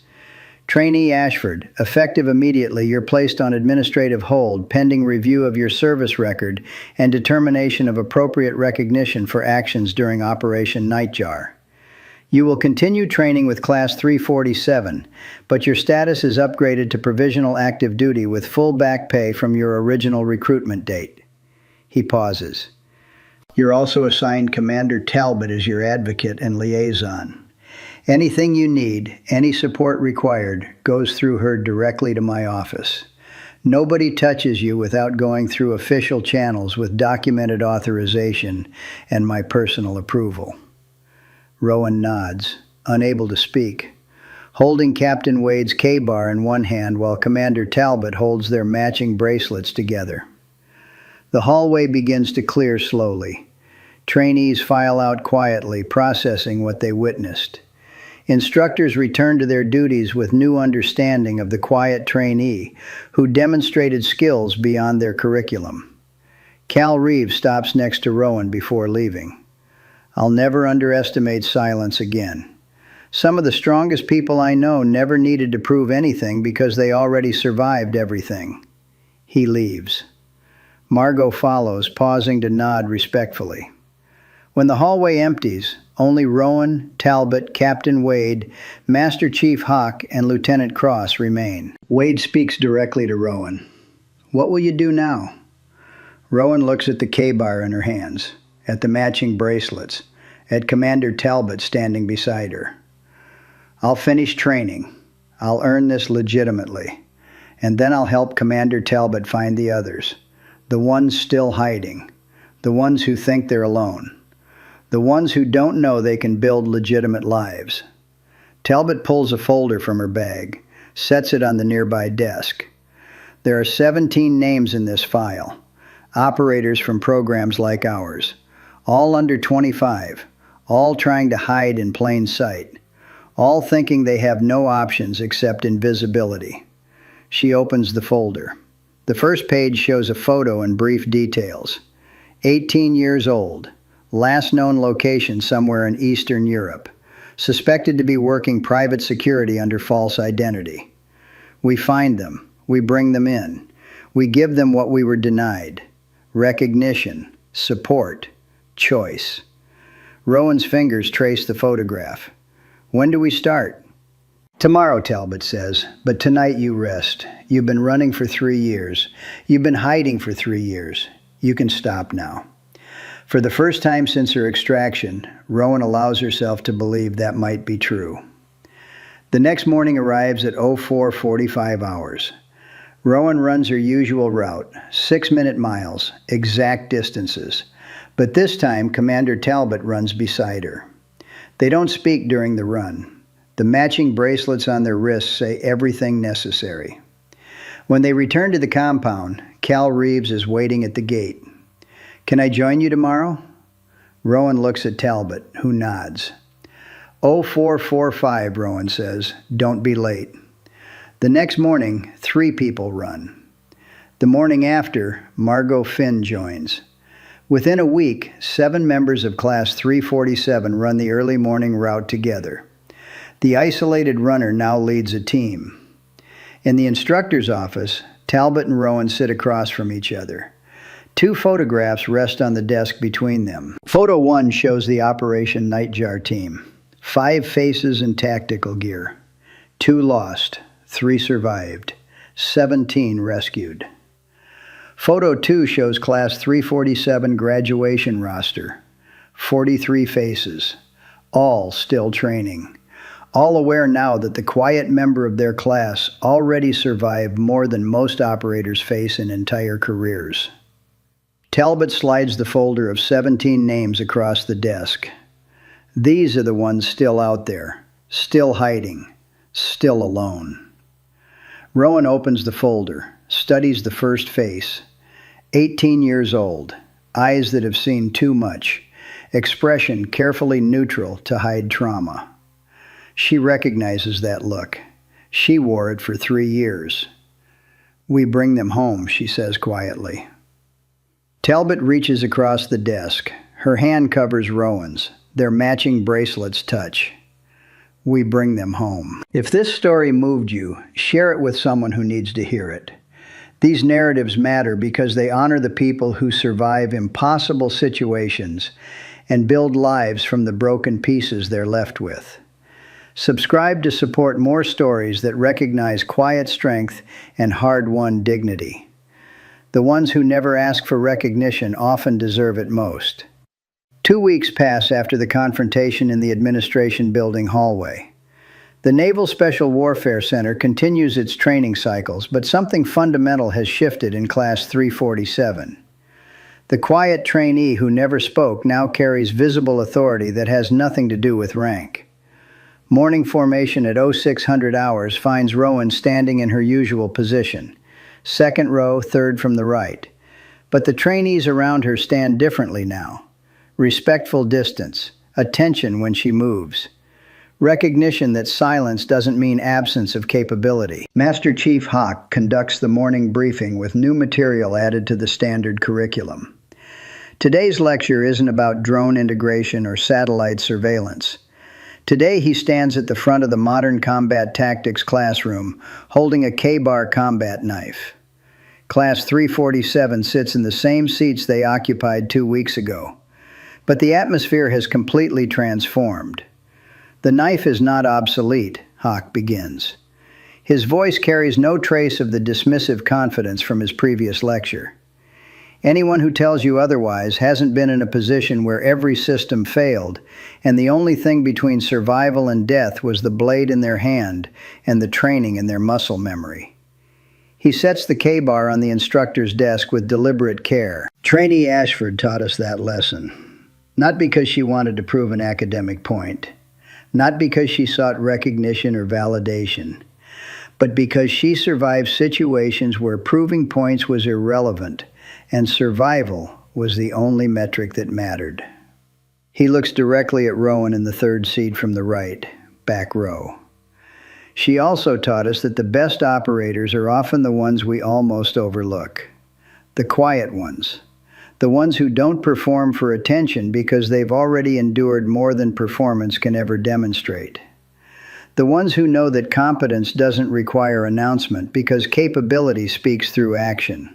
Trainee Ashford, effective immediately, you're placed on administrative hold pending review of your service record and determination of appropriate recognition for actions during Operation Nightjar. You will continue training with Class 347, but your status is upgraded to provisional active duty with full back pay from your original recruitment date. He pauses. You're also assigned Commander Talbot as your advocate and liaison. Anything you need, any support required, goes through her directly to my office. Nobody touches you without going through official channels with documented authorization and my personal approval. Rowan nods, unable to speak, holding Captain Wade's K-bar in one hand while Commander Talbot holds their matching bracelets together. The hallway begins to clear slowly. Trainees file out quietly, processing what they witnessed. Instructors return to their duties with new understanding of the quiet trainee who demonstrated skills beyond their curriculum. Cal Reeves stops next to Rowan before leaving. I'll never underestimate silence again. Some of the strongest people I know never needed to prove anything because they already survived everything. He leaves. Margot follows, pausing to nod respectfully. When the hallway empties, only Rowan, Talbot, Captain Wade, Master Chief Hawk, and Lieutenant Cross remain. Wade speaks directly to Rowan. What will you do now? Rowan looks at the K-bar in her hands, at the matching bracelets, at Commander Talbot standing beside her. I'll finish training. I'll earn this legitimately. And then I'll help Commander Talbot find the others, the ones still hiding, the ones who think they're alone. The ones who don't know they can build legitimate lives. Talbot pulls a folder from her bag, sets it on the nearby desk. There are 17 names in this file, operators from programs like ours, all under 25, all trying to hide in plain sight, all thinking they have no options except invisibility. She opens the folder. The first page shows a photo and brief details. 18 years old. Last known location somewhere in Eastern Europe. Suspected to be working private security under false identity. We find them. We bring them in. We give them what we were denied. Recognition, support, choice. Rowan's fingers trace the photograph. When do we start? Tomorrow, Talbot says, but tonight you rest. You've been running for 3 years. You've been hiding for 3 years. You can stop now. For the first time since her extraction, Rowan allows herself to believe that might be true. The next morning arrives at 04:45 hours. Rowan runs her usual route, 6-minute miles, exact distances. But this time, Commander Talbot runs beside her. They don't speak during the run. The matching bracelets on their wrists say everything necessary. When they return to the compound, Cal Reeves is waiting at the gate. Can I join you tomorrow? Rowan looks at Talbot, who nods. 04:45, Rowan says. Don't be late. The next morning, 3 people run. The morning after, Margot Finn joins. Within a week, 7 members of Class 347 run the early morning route together. The isolated runner now leads a team. In the instructor's office, Talbot and Rowan sit across from each other. 2 photographs rest on the desk between them. Photo 1 shows the Operation Nightjar team. 5 faces in tactical gear. 2 lost, 3 survived, 17 rescued. Photo 2 shows Class 347 graduation roster. 43 faces, all still training. All aware now that the quiet member of their class already survived more than most operators face in entire careers. Talbot slides the folder of 17 names across the desk. These are the ones still out there, still hiding, still alone. Rowan opens the folder, studies the first face. 18 years old, eyes that have seen too much, expression carefully neutral to hide trauma. She recognizes that look. She wore it for 3 years. We bring them home, she says quietly. Talbot reaches across the desk. Her hand covers Rowan's. Their matching bracelets touch. We bring them home. If this story moved you, share it with someone who needs to hear it. These narratives matter because they honor the people who survive impossible situations and build lives from the broken pieces they're left with. Subscribe to support more stories that recognize quiet strength and hard-won dignity. The ones who never ask for recognition often deserve it most. 2 weeks pass after the confrontation in the administration building hallway. The Naval Special Warfare Center continues its training cycles, but something fundamental has shifted in Class 347. The quiet trainee who never spoke now carries visible authority that has nothing to do with rank. Morning formation at 0600 hours finds Rowan standing in her usual position, 2nd row, 3rd from the right. But the trainees around her stand differently now. Respectful distance, attention when she moves. Recognition that silence doesn't mean absence of capability. Master Chief Hawk conducts the morning briefing with new material added to the standard curriculum. Today's lecture isn't about drone integration or satellite surveillance. Today he stands at the front of the modern combat tactics classroom, holding a K-bar combat knife. Class 347 sits in the same seats they occupied 2 weeks ago. But the atmosphere has completely transformed. The knife is not obsolete, Hawk begins. His voice carries no trace of the dismissive confidence from his previous lecture. Anyone who tells you otherwise hasn't been in a position where every system failed, and the only thing between survival and death was the blade in their hand and the training in their muscle memory. He sets the K-bar on the instructor's desk with deliberate care. Trainee Ashford taught us that lesson, not because she wanted to prove an academic point, not because she sought recognition or validation, but because she survived situations where proving points was irrelevant and survival was the only metric that mattered. He looks directly at Rowan in the third seat from the right, back row. She also taught us that the best operators are often the ones we almost overlook, the quiet ones, the ones who don't perform for attention because they've already endured more than performance can ever demonstrate. The ones who know that competence doesn't require announcement because capability speaks through action.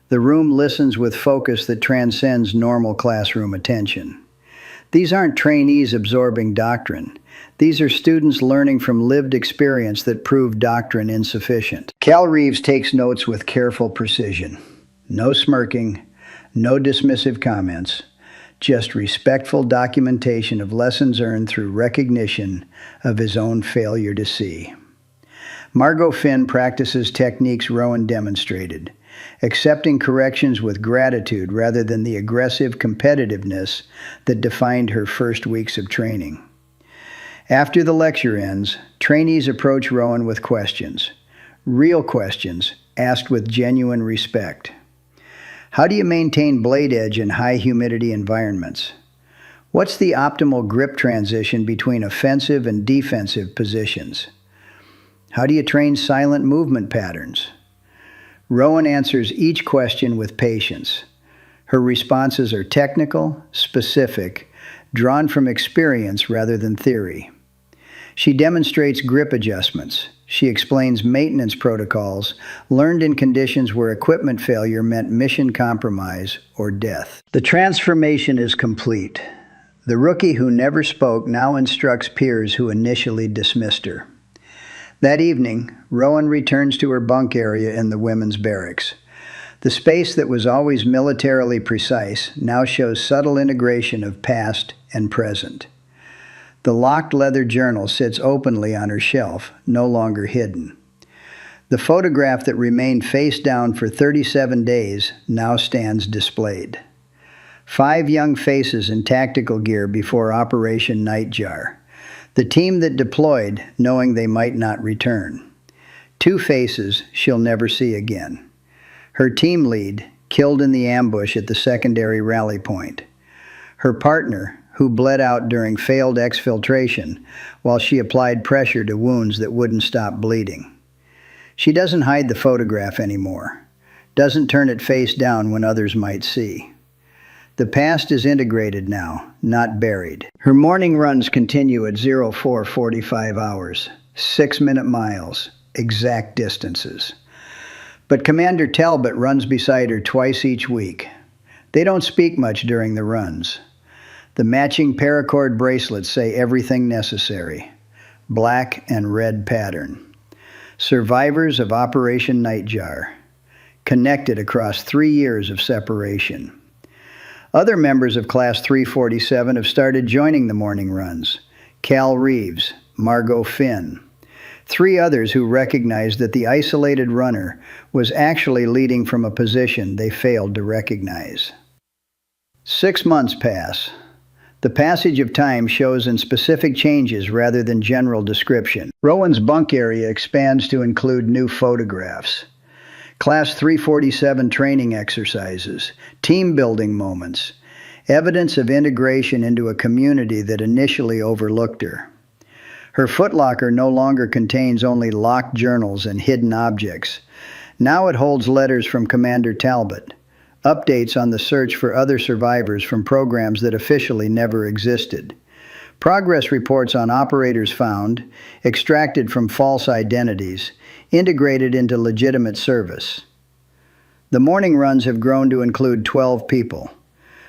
The room listens with focus that transcends normal classroom attention. These aren't trainees absorbing doctrine. These are students learning from lived experience that prove doctrine insufficient. Cal Reeves takes notes with careful precision. No smirking, no dismissive comments, just respectful documentation of lessons earned through recognition of his own failure to see. Margot Finn practices techniques Rowan demonstrated, accepting corrections with gratitude rather than the aggressive competitiveness that defined her first weeks of training. After the lecture ends, trainees approach Rowan with questions, real questions asked with genuine respect. How do you maintain blade edge in high humidity environments? What's the optimal grip transition between offensive and defensive positions? How do you train silent movement patterns? Rowan answers each question with patience. Her responses are technical, specific, drawn from experience rather than theory. She demonstrates grip adjustments. She explains maintenance protocols learned in conditions where equipment failure meant mission compromise or death. The transformation is complete. The rookie who never spoke now instructs peers who initially dismissed her. That evening, Rowan returns to her bunk area in the women's barracks. The space that was always militarily precise now shows subtle integration of past and present. The locked leather journal sits openly on her shelf, no longer hidden. The photograph that remained face down for 37 days now stands displayed. 5 young faces in tactical gear before Operation Nightjar. The team that deployed, knowing they might not return. 2 faces she'll never see again. Her team lead, killed in the ambush at the secondary rally point. Her partner, who bled out during failed exfiltration while she applied pressure to wounds that wouldn't stop bleeding. She doesn't hide the photograph anymore, doesn't turn it face down when others might see. The past is integrated now, not buried. Her morning runs continue at 0445 hours, 6-minute miles, exact distances. But Commander Talbot runs beside her twice each week. They don't speak much during the runs. The matching paracord bracelets say everything necessary. Black and red pattern. Survivors of Operation Nightjar. Connected across 3 years of separation. Other members of Class 347 have started joining the morning runs. Cal Reeves, Margot Finn. 3 others who recognized that the isolated runner was actually leading from a position they failed to recognize. 6 months pass. The passage of time shows in specific changes rather than general description. Rowan's bunk area expands to include new photographs. Class 347 training exercises, team-building moments, evidence of integration into a community that initially overlooked her. Her footlocker no longer contains only locked journals and hidden objects. Now it holds letters from Commander Talbot, updates on the search for other survivors from programs that officially never existed, progress reports on operators found, extracted from false identities, integrated into legitimate service. The morning runs have grown to include 12 people,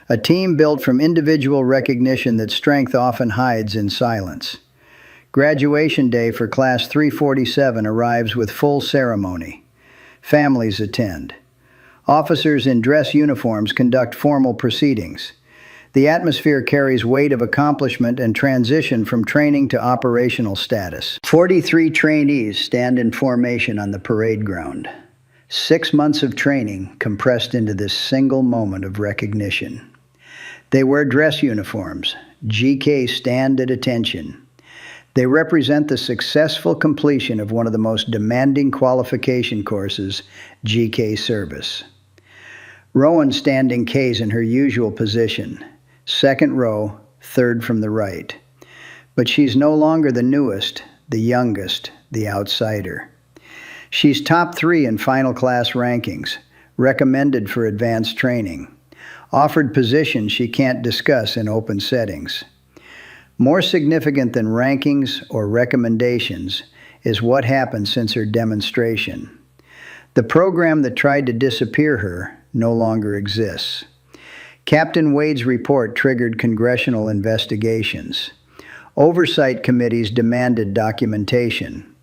a team built from individual recognition that strength often hides in silence. Graduation day for Class 347 arrives with full ceremony. Families attend. Officers in dress uniforms conduct formal proceedings. The atmosphere carries weight of accomplishment and transition from training to operational status. 43 trainees stand in formation on the parade ground. 6 months of training compressed into this single moment of recognition. They wear dress uniforms. GK stand at attention. They represent the successful completion of one of the most demanding qualification courses, GK service. Rowan standing K's in her usual position, second row, third from the right. But she's no longer the newest, the youngest, the outsider. She's top 3 in final class rankings, recommended for advanced training, offered positions she can't discuss in open settings. More significant than rankings or recommendations is what happened since her demonstration. The program that tried to disappear her no longer exists. Captain Wade's report triggered congressional investigations. Oversight committees demanded documentation.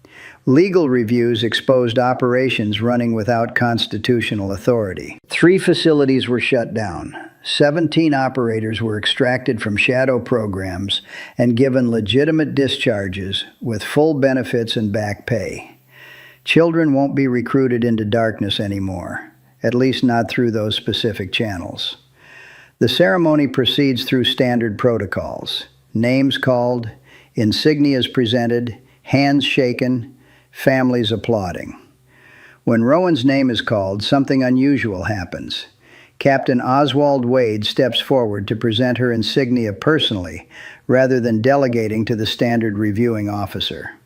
Legal reviews exposed operations running without constitutional authority. 3 facilities were shut down. 17 operators were extracted from shadow programs and given legitimate discharges with full benefits and back pay. Children won't be recruited into darkness anymore, at least not through those specific channels. The ceremony proceeds through standard protocols. Names called, insignias presented, hands shaken, families applauding. When Rowan's name is called, something unusual happens. Captain Oswald Wade steps forward to present her insignia personally, rather than delegating to the standard reviewing officer.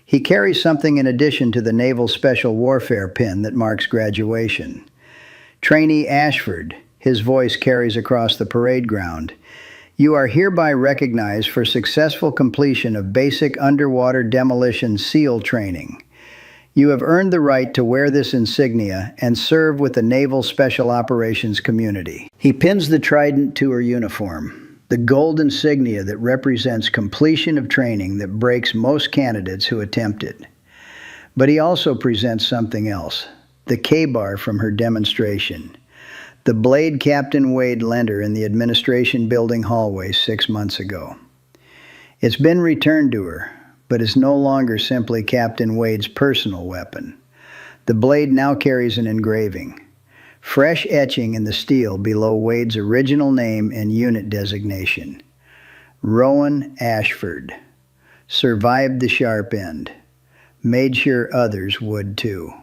He carries something in addition to the Naval Special Warfare pin that marks graduation. Trainee Ashford, his voice carries across the parade ground. You are hereby recognized for successful completion of basic underwater demolition SEAL training. You have earned the right to wear this insignia and serve with the Naval Special Operations community. He pins the trident to her uniform, the gold insignia that represents completion of training that breaks most candidates who attempt it. But he also presents something else, the K-bar from her demonstration, the blade Captain Wade lent her in the administration building hallway 6 months ago. It's been returned to her, but is no longer simply Captain Wade's personal weapon. The blade now carries an engraving, fresh etching in the steel below Wade's original name and unit designation. Rowan Ashford. Survived the sharp end. Made sure others would too.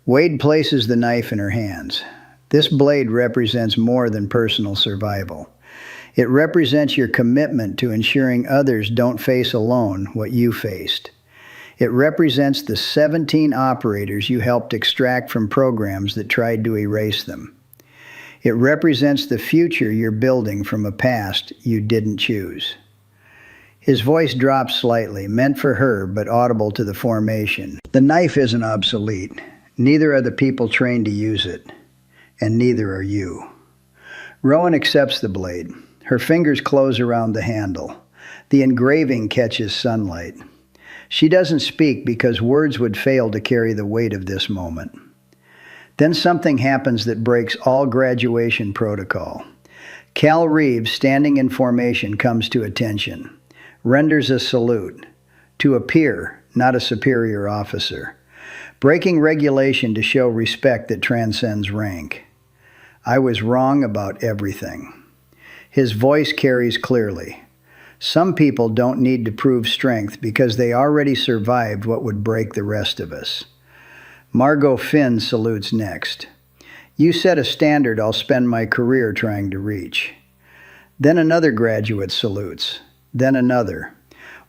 Wade places the knife in her hands. This blade represents more than personal survival. It represents your commitment to ensuring others don't face alone what you faced. It represents the 17 operators you helped extract from programs that tried to erase them. It represents the future you're building from a past you didn't choose. His voice drops slightly, meant for her but audible to the formation. The knife isn't obsolete. Neither are the people trained to use it. And neither are you. Rowan accepts the blade. Her fingers close around the handle. The engraving catches sunlight. She doesn't speak because words would fail to carry the weight of this moment. Then something happens that breaks all graduation protocol. Cal Reeves, standing in formation, comes to attention, renders a salute, to a peer, not a superior officer, breaking regulation to show respect that transcends rank. I was wrong about everything. His voice carries clearly. Some people don't need to prove strength because they already survived what would break the rest of us. Margot Finn salutes next. You set a standard I'll spend my career trying to reach. Then another graduate salutes. Then another.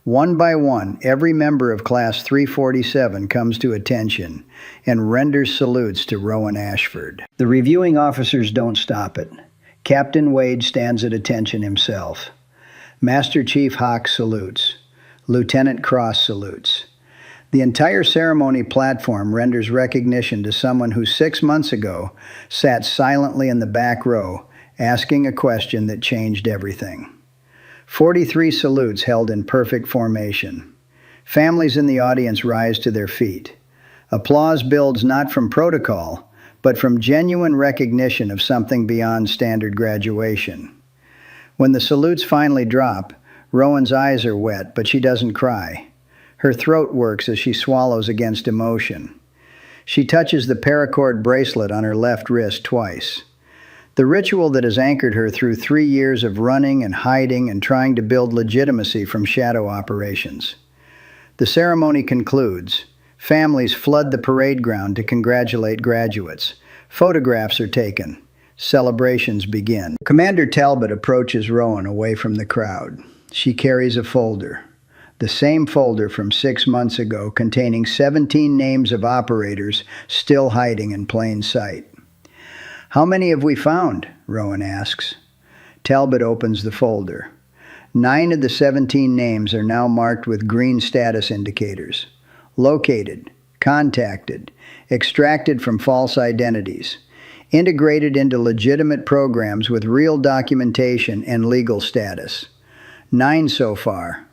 One by one, every member of Class 347 comes to attention and renders salutes to Rowan Ashford. The reviewing officers don't stop it. Captain Wade stands at attention himself. Master Chief Hawk salutes. Lieutenant Cross salutes. The entire ceremony platform renders recognition to someone who 6 months ago sat silently in the back row, asking a question that changed everything. 43 salutes held in perfect formation. Families in the audience rise to their feet. Applause builds not from protocol, but from genuine recognition of something beyond standard graduation. When the salutes finally drop, Rowan's eyes are wet, but she doesn't cry. Her throat works as she swallows against emotion. She touches the paracord bracelet on her left wrist twice. The ritual that has anchored her through 3 years of running and hiding and trying to build legitimacy from shadow operations. The ceremony concludes. Families flood the parade ground to congratulate graduates. Photographs are taken. Celebrations begin. Commander Talbot approaches Rowan away from the crowd. She carries a folder. The same folder from 6 months ago containing 17 names of operators still hiding in plain sight. "How many have we found?" Rowan asks. Talbot opens the folder. 9 of the 17 names are now marked with green status indicators. Located, contacted, extracted from false identities, integrated into legitimate programs with real documentation and legal status. 9 so far,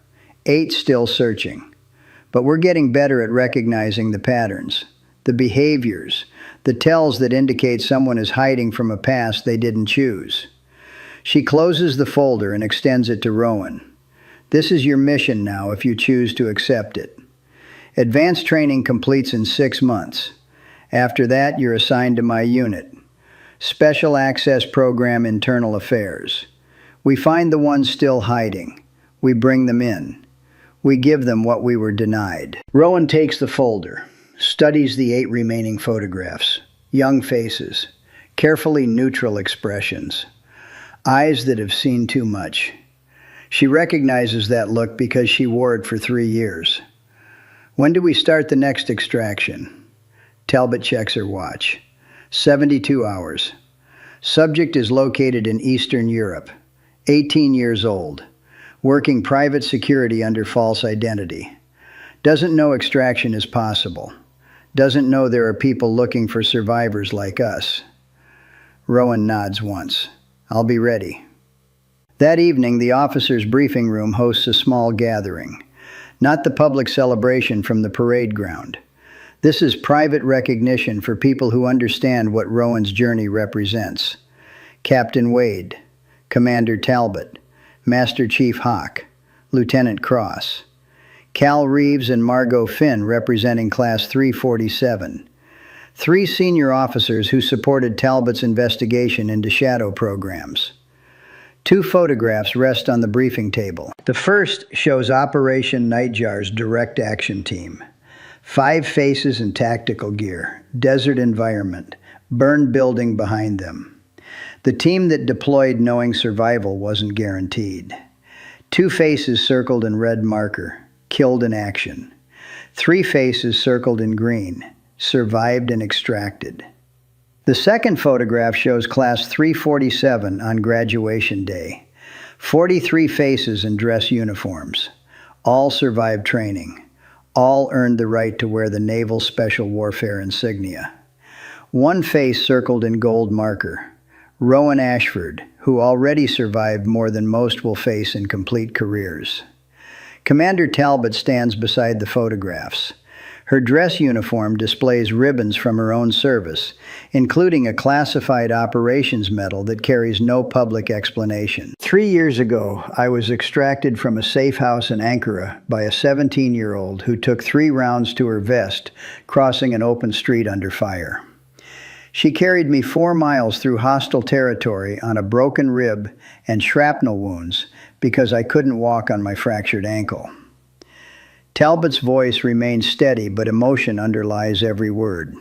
8 still searching. But we're getting better at recognizing the patterns, the behaviors, the tells that indicate someone is hiding from a past they didn't choose. She closes the folder and extends it to Rowan. "This is your mission now if you choose to accept it. Advanced training completes in 6 months. After that, you're assigned to my unit. Special Access Program Internal Affairs. We find the ones still hiding. We bring them in. We give them what we were denied." Rowan takes the folder, studies the 8 remaining photographs. Young faces, carefully neutral expressions, eyes that have seen too much. She recognizes that look because she wore it for 3 years. "When do we start the next extraction?" Talbot checks her watch. 72 hours. Subject is located in Eastern Europe, 18 years old, working private security under false identity. Doesn't know extraction is possible. Doesn't know there are people looking for survivors like us. Rowan nods once. "I'll be ready." That evening, the officers' briefing room hosts a small gathering. Not the public celebration from the parade ground. This is private recognition for people who understand what Rowan's journey represents. Captain Wade, Commander Talbot, Master Chief Hawk, Lieutenant Cross, Cal Reeves and Margot Finn representing Class 347. 3 senior officers who supported Talbot's investigation into shadow programs. 2 photographs rest on the briefing table. The first shows Operation Nightjar's direct action team. 5 faces in tactical gear, desert environment, burned building behind them. The team that deployed knowing survival wasn't guaranteed. 2 faces circled in red marker, killed in action. 3 faces circled in green, survived and extracted. The second photograph shows Class 347 on graduation day. 43 faces in dress uniforms. All survived training. All earned the right to wear the Naval Special Warfare insignia. 1 face circled in gold marker. Rowan Ashford, who already survived more than most will face in complete careers. Commander Talbot stands beside the photographs. Her dress uniform displays ribbons from her own service, including a classified operations medal that carries no public explanation. 3 years ago, I was extracted from a safe house in Ankara by a 17-year-old who took 3 rounds to her vest, crossing an open street under fire. She carried me 4 miles through hostile territory on a broken rib and shrapnel wounds because I couldn't walk on my fractured ankle. Talbot's voice remains steady, but emotion underlies every word.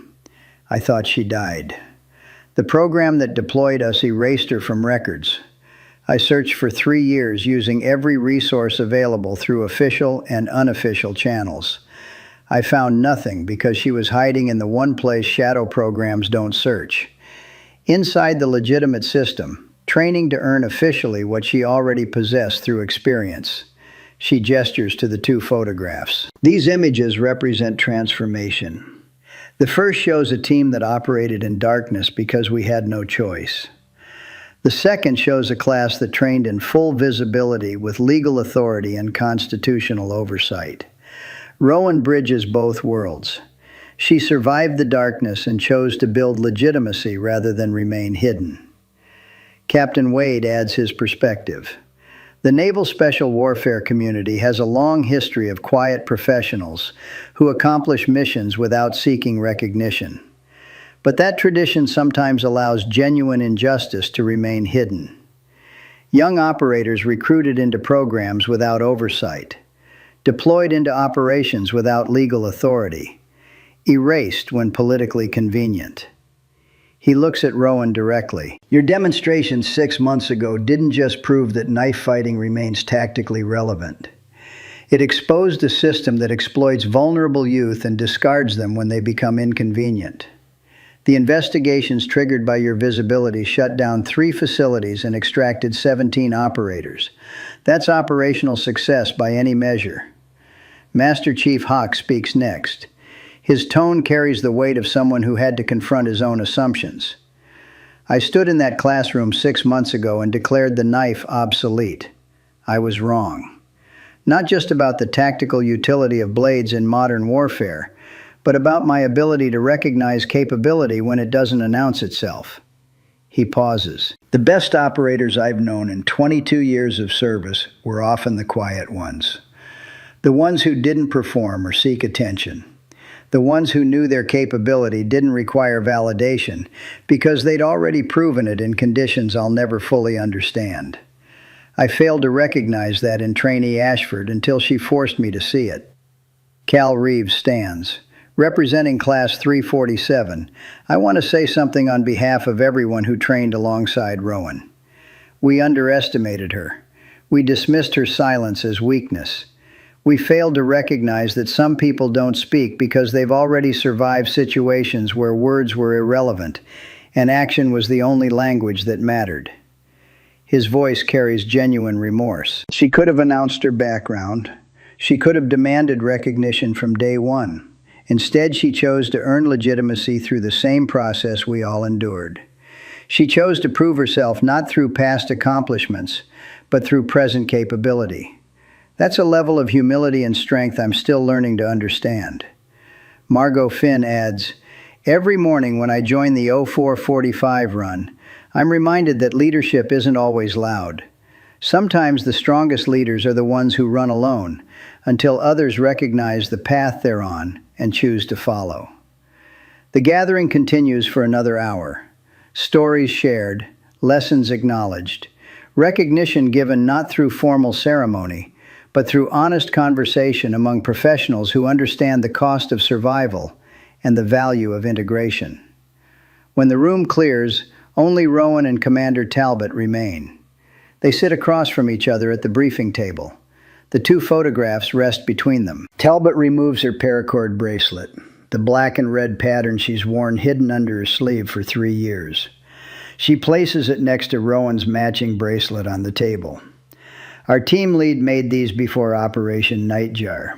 I thought she died. The program that deployed us erased her from records. I searched for 3 years using every resource available through official and unofficial channels. I found nothing because she was hiding in the one place shadow programs don't search. Inside the legitimate system, training to earn officially what she already possessed through experience. She gestures to the 2 photographs. These images represent transformation. The first shows a team that operated in darkness because we had no choice. The second shows a class that trained in full visibility with legal authority and constitutional oversight. Rowan bridges both worlds. She survived the darkness and chose to build legitimacy rather than remain hidden. Captain Wade adds his perspective. The Naval Special Warfare community has a long history of quiet professionals who accomplish missions without seeking recognition. But that tradition sometimes allows genuine injustice to remain hidden. Young operators recruited into programs without oversight, deployed into operations without legal authority, erased when politically convenient. He looks at Rowan directly. Your demonstration 6 months ago didn't just prove that knife fighting remains tactically relevant. It exposed a system that exploits vulnerable youth and discards them when they become inconvenient. The investigations triggered by your visibility shut down 3 facilities and extracted 17 operators. That's operational success by any measure. Master Chief Hawk speaks next. His tone carries the weight of someone who had to confront his own assumptions. I stood in that classroom 6 months ago and declared the knife obsolete. I was wrong. Not just about the tactical utility of blades in modern warfare, but about my ability to recognize capability when it doesn't announce itself. He pauses. The best operators I've known in 22 years of service were often the quiet ones. The ones who didn't perform or seek attention. The ones who knew their capability didn't require validation because they'd already proven it in conditions I'll never fully understand. I failed to recognize that in trainee Ashford until she forced me to see it. Cal Reeves stands. Representing Class 347, I want to say something on behalf of everyone who trained alongside Rowan. We underestimated her. We dismissed her silence as weakness. We failed to recognize that some people don't speak because they've already survived situations where words were irrelevant and action was the only language that mattered. His voice carries genuine remorse. She could have announced her background. She could have demanded recognition from day one. Instead, she chose to earn legitimacy through the same process we all endured. She chose to prove herself not through past accomplishments, but through present capability. That's a level of humility and strength I'm still learning to understand. Margot Finn adds, every morning when I join the 0445 run, I'm reminded that leadership isn't always loud. Sometimes the strongest leaders are the ones who run alone, until others recognize the path they're on and choose to follow. The gathering continues for another hour. Stories shared, lessons acknowledged, recognition given not through formal ceremony, but through honest conversation among professionals who understand the cost of survival and the value of integration. When the room clears, only Rowan and Commander Talbot remain. They sit across from each other at the briefing table. The 2 photographs rest between them. Talbot removes her paracord bracelet, the black and red pattern she's worn hidden under her sleeve for 3 years. She places it next to Rowan's matching bracelet on the table. Our team lead made these before Operation Nightjar.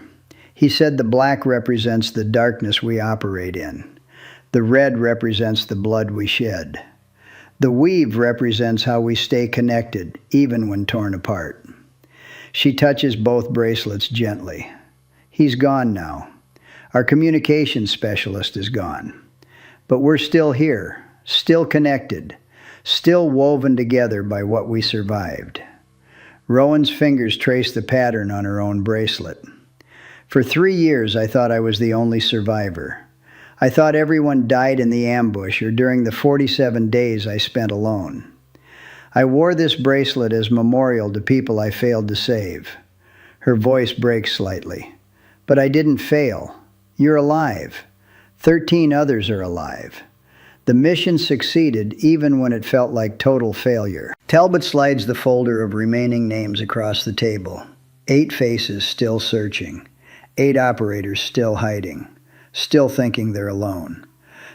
He said the black represents the darkness we operate in. The red represents the blood we shed. The weave represents how we stay connected, even when torn apart. She touches both bracelets gently. He's gone now. Our communications specialist is gone. But we're still here, still connected, still woven together by what we survived. Rowan's fingers trace the pattern on her own bracelet. For 3 years, I thought I was the only survivor. I thought everyone died in the ambush or during the 47 days I spent alone. I wore this bracelet as memorial to people I failed to save. Her voice breaks slightly. But I didn't fail. You're alive. 13 others are alive. The mission succeeded even when it felt like total failure. Talbot slides the folder of remaining names across the table. 8 faces still searching. 8 operators still hiding. Still thinking they're alone.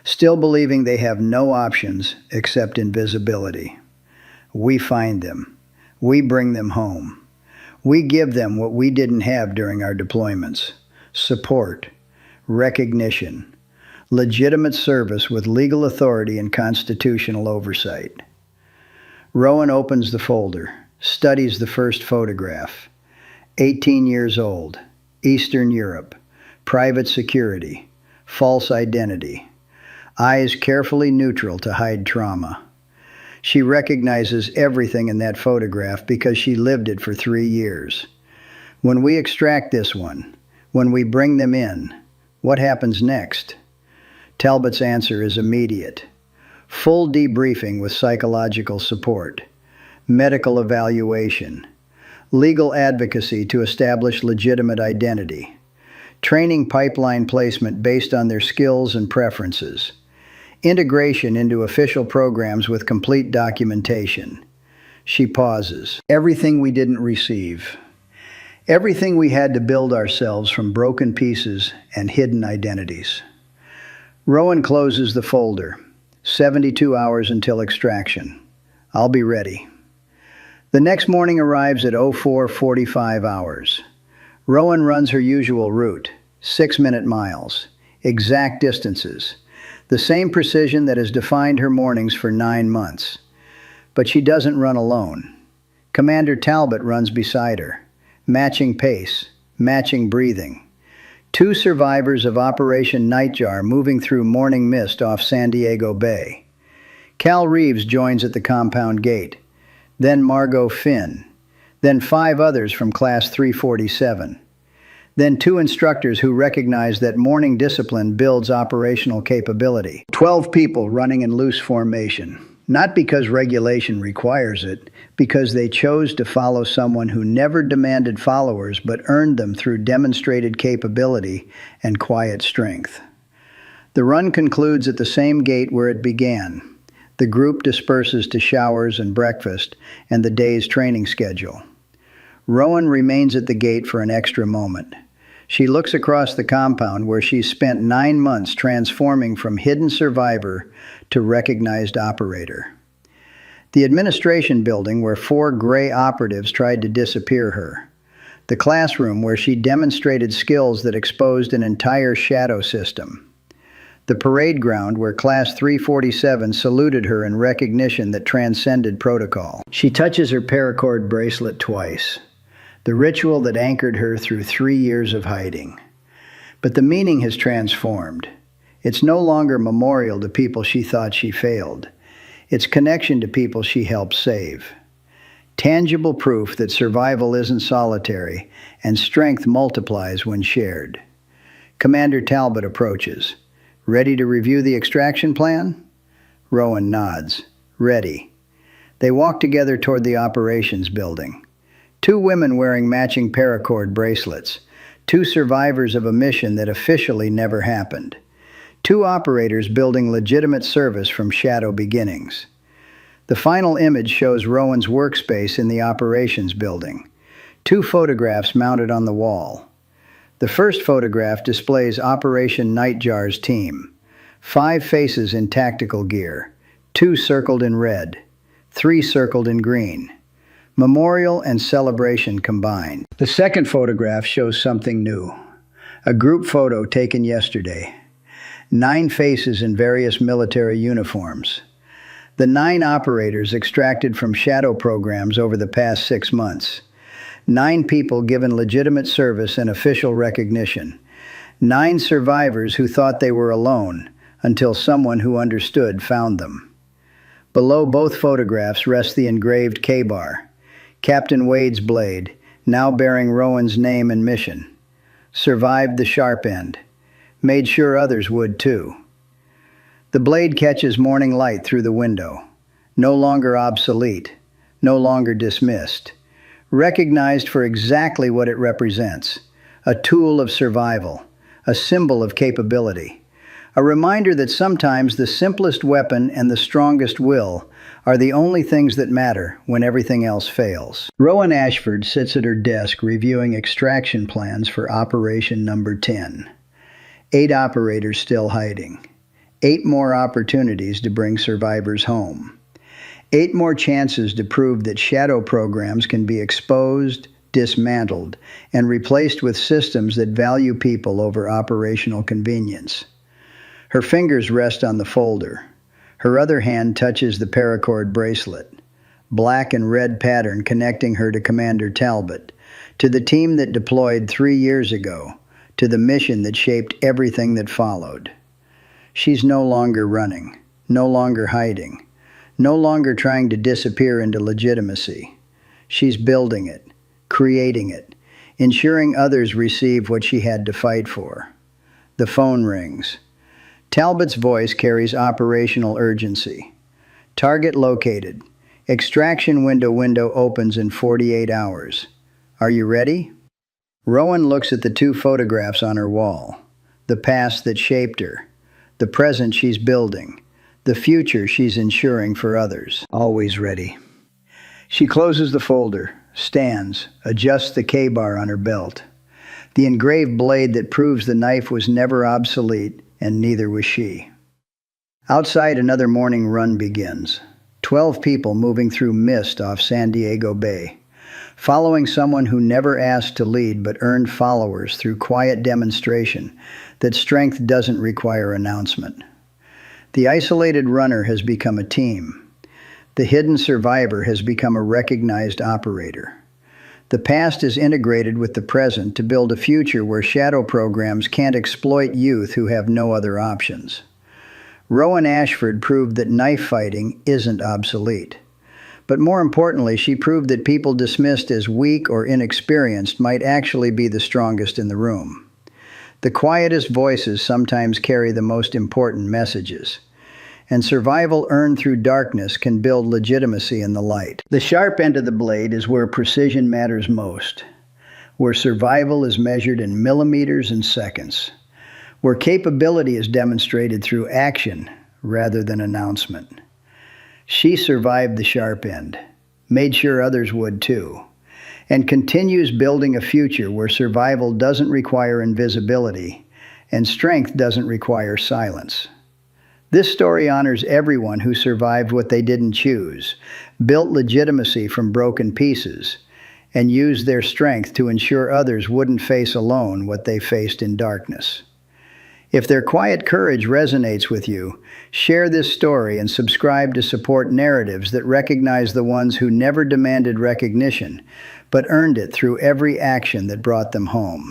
Still believing they have no options except invisibility. We find them. We bring them home. We give them what we didn't have during our deployments: support, recognition, legitimate service with legal authority and constitutional oversight. Rowan opens the folder, studies the first photograph. 18 years old, Eastern Europe, private security, false identity. Eyes carefully neutral to hide trauma. She recognizes everything in that photograph because she lived it for 3 years. When we extract this one, when we bring them in, what happens next? Talbot's answer is immediate. Full debriefing with psychological support, medical evaluation, legal advocacy to establish legitimate identity, training pipeline placement based on their skills and preferences, integration into official programs with complete documentation. She pauses. Everything we didn't receive. Everything we had to build ourselves from broken pieces and hidden identities. Rowan closes the folder. 72 hours until extraction. I'll be ready. The next morning arrives at 04:45 hours. Rowan runs her usual route, 6-minute miles, exact distances, the same precision that has defined her mornings for 9 months. But she doesn't run alone. Commander Talbot runs beside her, matching pace, matching breathing. 2 survivors of Operation Nightjar moving through morning mist off San Diego Bay. Cal Reeves joins at the compound gate, then Margot Finn, then 5 others from Class 347, then 2 instructors who recognize that morning discipline builds operational capability. 12 people running in loose formation, not because regulation requires it, because they chose to follow someone who never demanded followers but earned them through demonstrated capability and quiet strength. The run concludes at the same gate where it began. The group disperses to showers and breakfast and the day's training schedule. Rowan remains at the gate for an extra moment. She looks across the compound where she's spent 9 months transforming from hidden survivor to recognized operator. The administration building where 4 gray operatives tried to disappear her. The classroom where she demonstrated skills that exposed an entire shadow system. The parade ground where Class 347 saluted her in recognition that transcended protocol. She touches her paracord bracelet twice, the ritual that anchored her through 3 years of hiding. But the meaning has transformed. It's no longer memorial to people she thought she failed. It's connection to people she helped save. Tangible proof that survival isn't solitary and strength multiplies when shared. Commander Talbot approaches. Ready to review the extraction plan? Rowan nods. Ready. They walk together toward the operations building. 2 women wearing matching paracord bracelets. 2 survivors of a mission that officially never happened. 2 operators building legitimate service from shadow beginnings. The final image shows Rowan's workspace in the operations building. 2 photographs mounted on the wall. The first photograph displays Operation Nightjar's team. 5 faces in tactical gear, 2 circled in red, 3 circled in green. Memorial and celebration combined. The second photograph shows something new. A group photo taken yesterday. 9 faces in various military uniforms. The 9 operators extracted from shadow programs over the past 6 months. 9 people given legitimate service and official recognition. 9 survivors who thought they were alone until someone who understood found them. Below both photographs rests the engraved K-bar, Captain Wade's blade, now bearing Rowan's name and mission. Survived the sharp end. Made sure others would too. The blade catches morning light through the window. No longer obsolete. No longer dismissed. Recognized for exactly what it represents, a tool of survival, a symbol of capability, A reminder that sometimes the simplest weapon and the strongest will are the only things that matter when everything else fails. Rowan Ashford sits at her desk reviewing extraction plans for Operation Number 10. 8 operators still hiding. 8 more opportunities to bring survivors home. 8 more chances to prove that shadow programs can be exposed, dismantled, and replaced with systems that value people over operational convenience. Her fingers rest on the folder. Her other hand touches the paracord bracelet, black and red pattern connecting her to Commander Talbot, to the team that deployed 3 years ago, to the mission that shaped everything that followed. She's no longer running, no longer hiding, no longer trying to disappear into legitimacy. She's building it, creating it, ensuring others receive what she had to fight for. The phone rings. Talbot's voice carries operational urgency. Target located. Extraction window opens in 48 hours. Are you ready? Rowan looks at the 2 photographs on her wall. The past that shaped her. The present she's building. The future she's ensuring for others. Always ready. She closes the folder, stands, adjusts the K-bar on her belt. The engraved blade that proves the knife was never obsolete, and neither was she. Outside, another morning run begins. 12 people moving through mist off San Diego Bay, following someone who never asked to lead but earned followers through quiet demonstration that strength doesn't require announcement. The isolated runner has become a team. The hidden survivor has become a recognized operator. The past is integrated with the present to build a future where shadow programs can't exploit youth who have no other options. Rowan Ashford proved that knife fighting isn't obsolete. But more importantly, she proved that people dismissed as weak or inexperienced might actually be the strongest in the room. The quietest voices sometimes carry the most important messages. And survival earned through darkness can build legitimacy in the light. The sharp end of the blade is where precision matters most, where survival is measured in millimeters and seconds, where capability is demonstrated through action rather than announcement. She survived the sharp end, made sure others would too, and continues building a future where survival doesn't require invisibility and strength doesn't require silence. This story honors everyone who survived what they didn't choose, built legitimacy from broken pieces, and used their strength to ensure others wouldn't face alone what they faced in darkness. If their quiet courage resonates with you, share this story and subscribe to support narratives that recognize the ones who never demanded recognition, but earned it through every action that brought them home.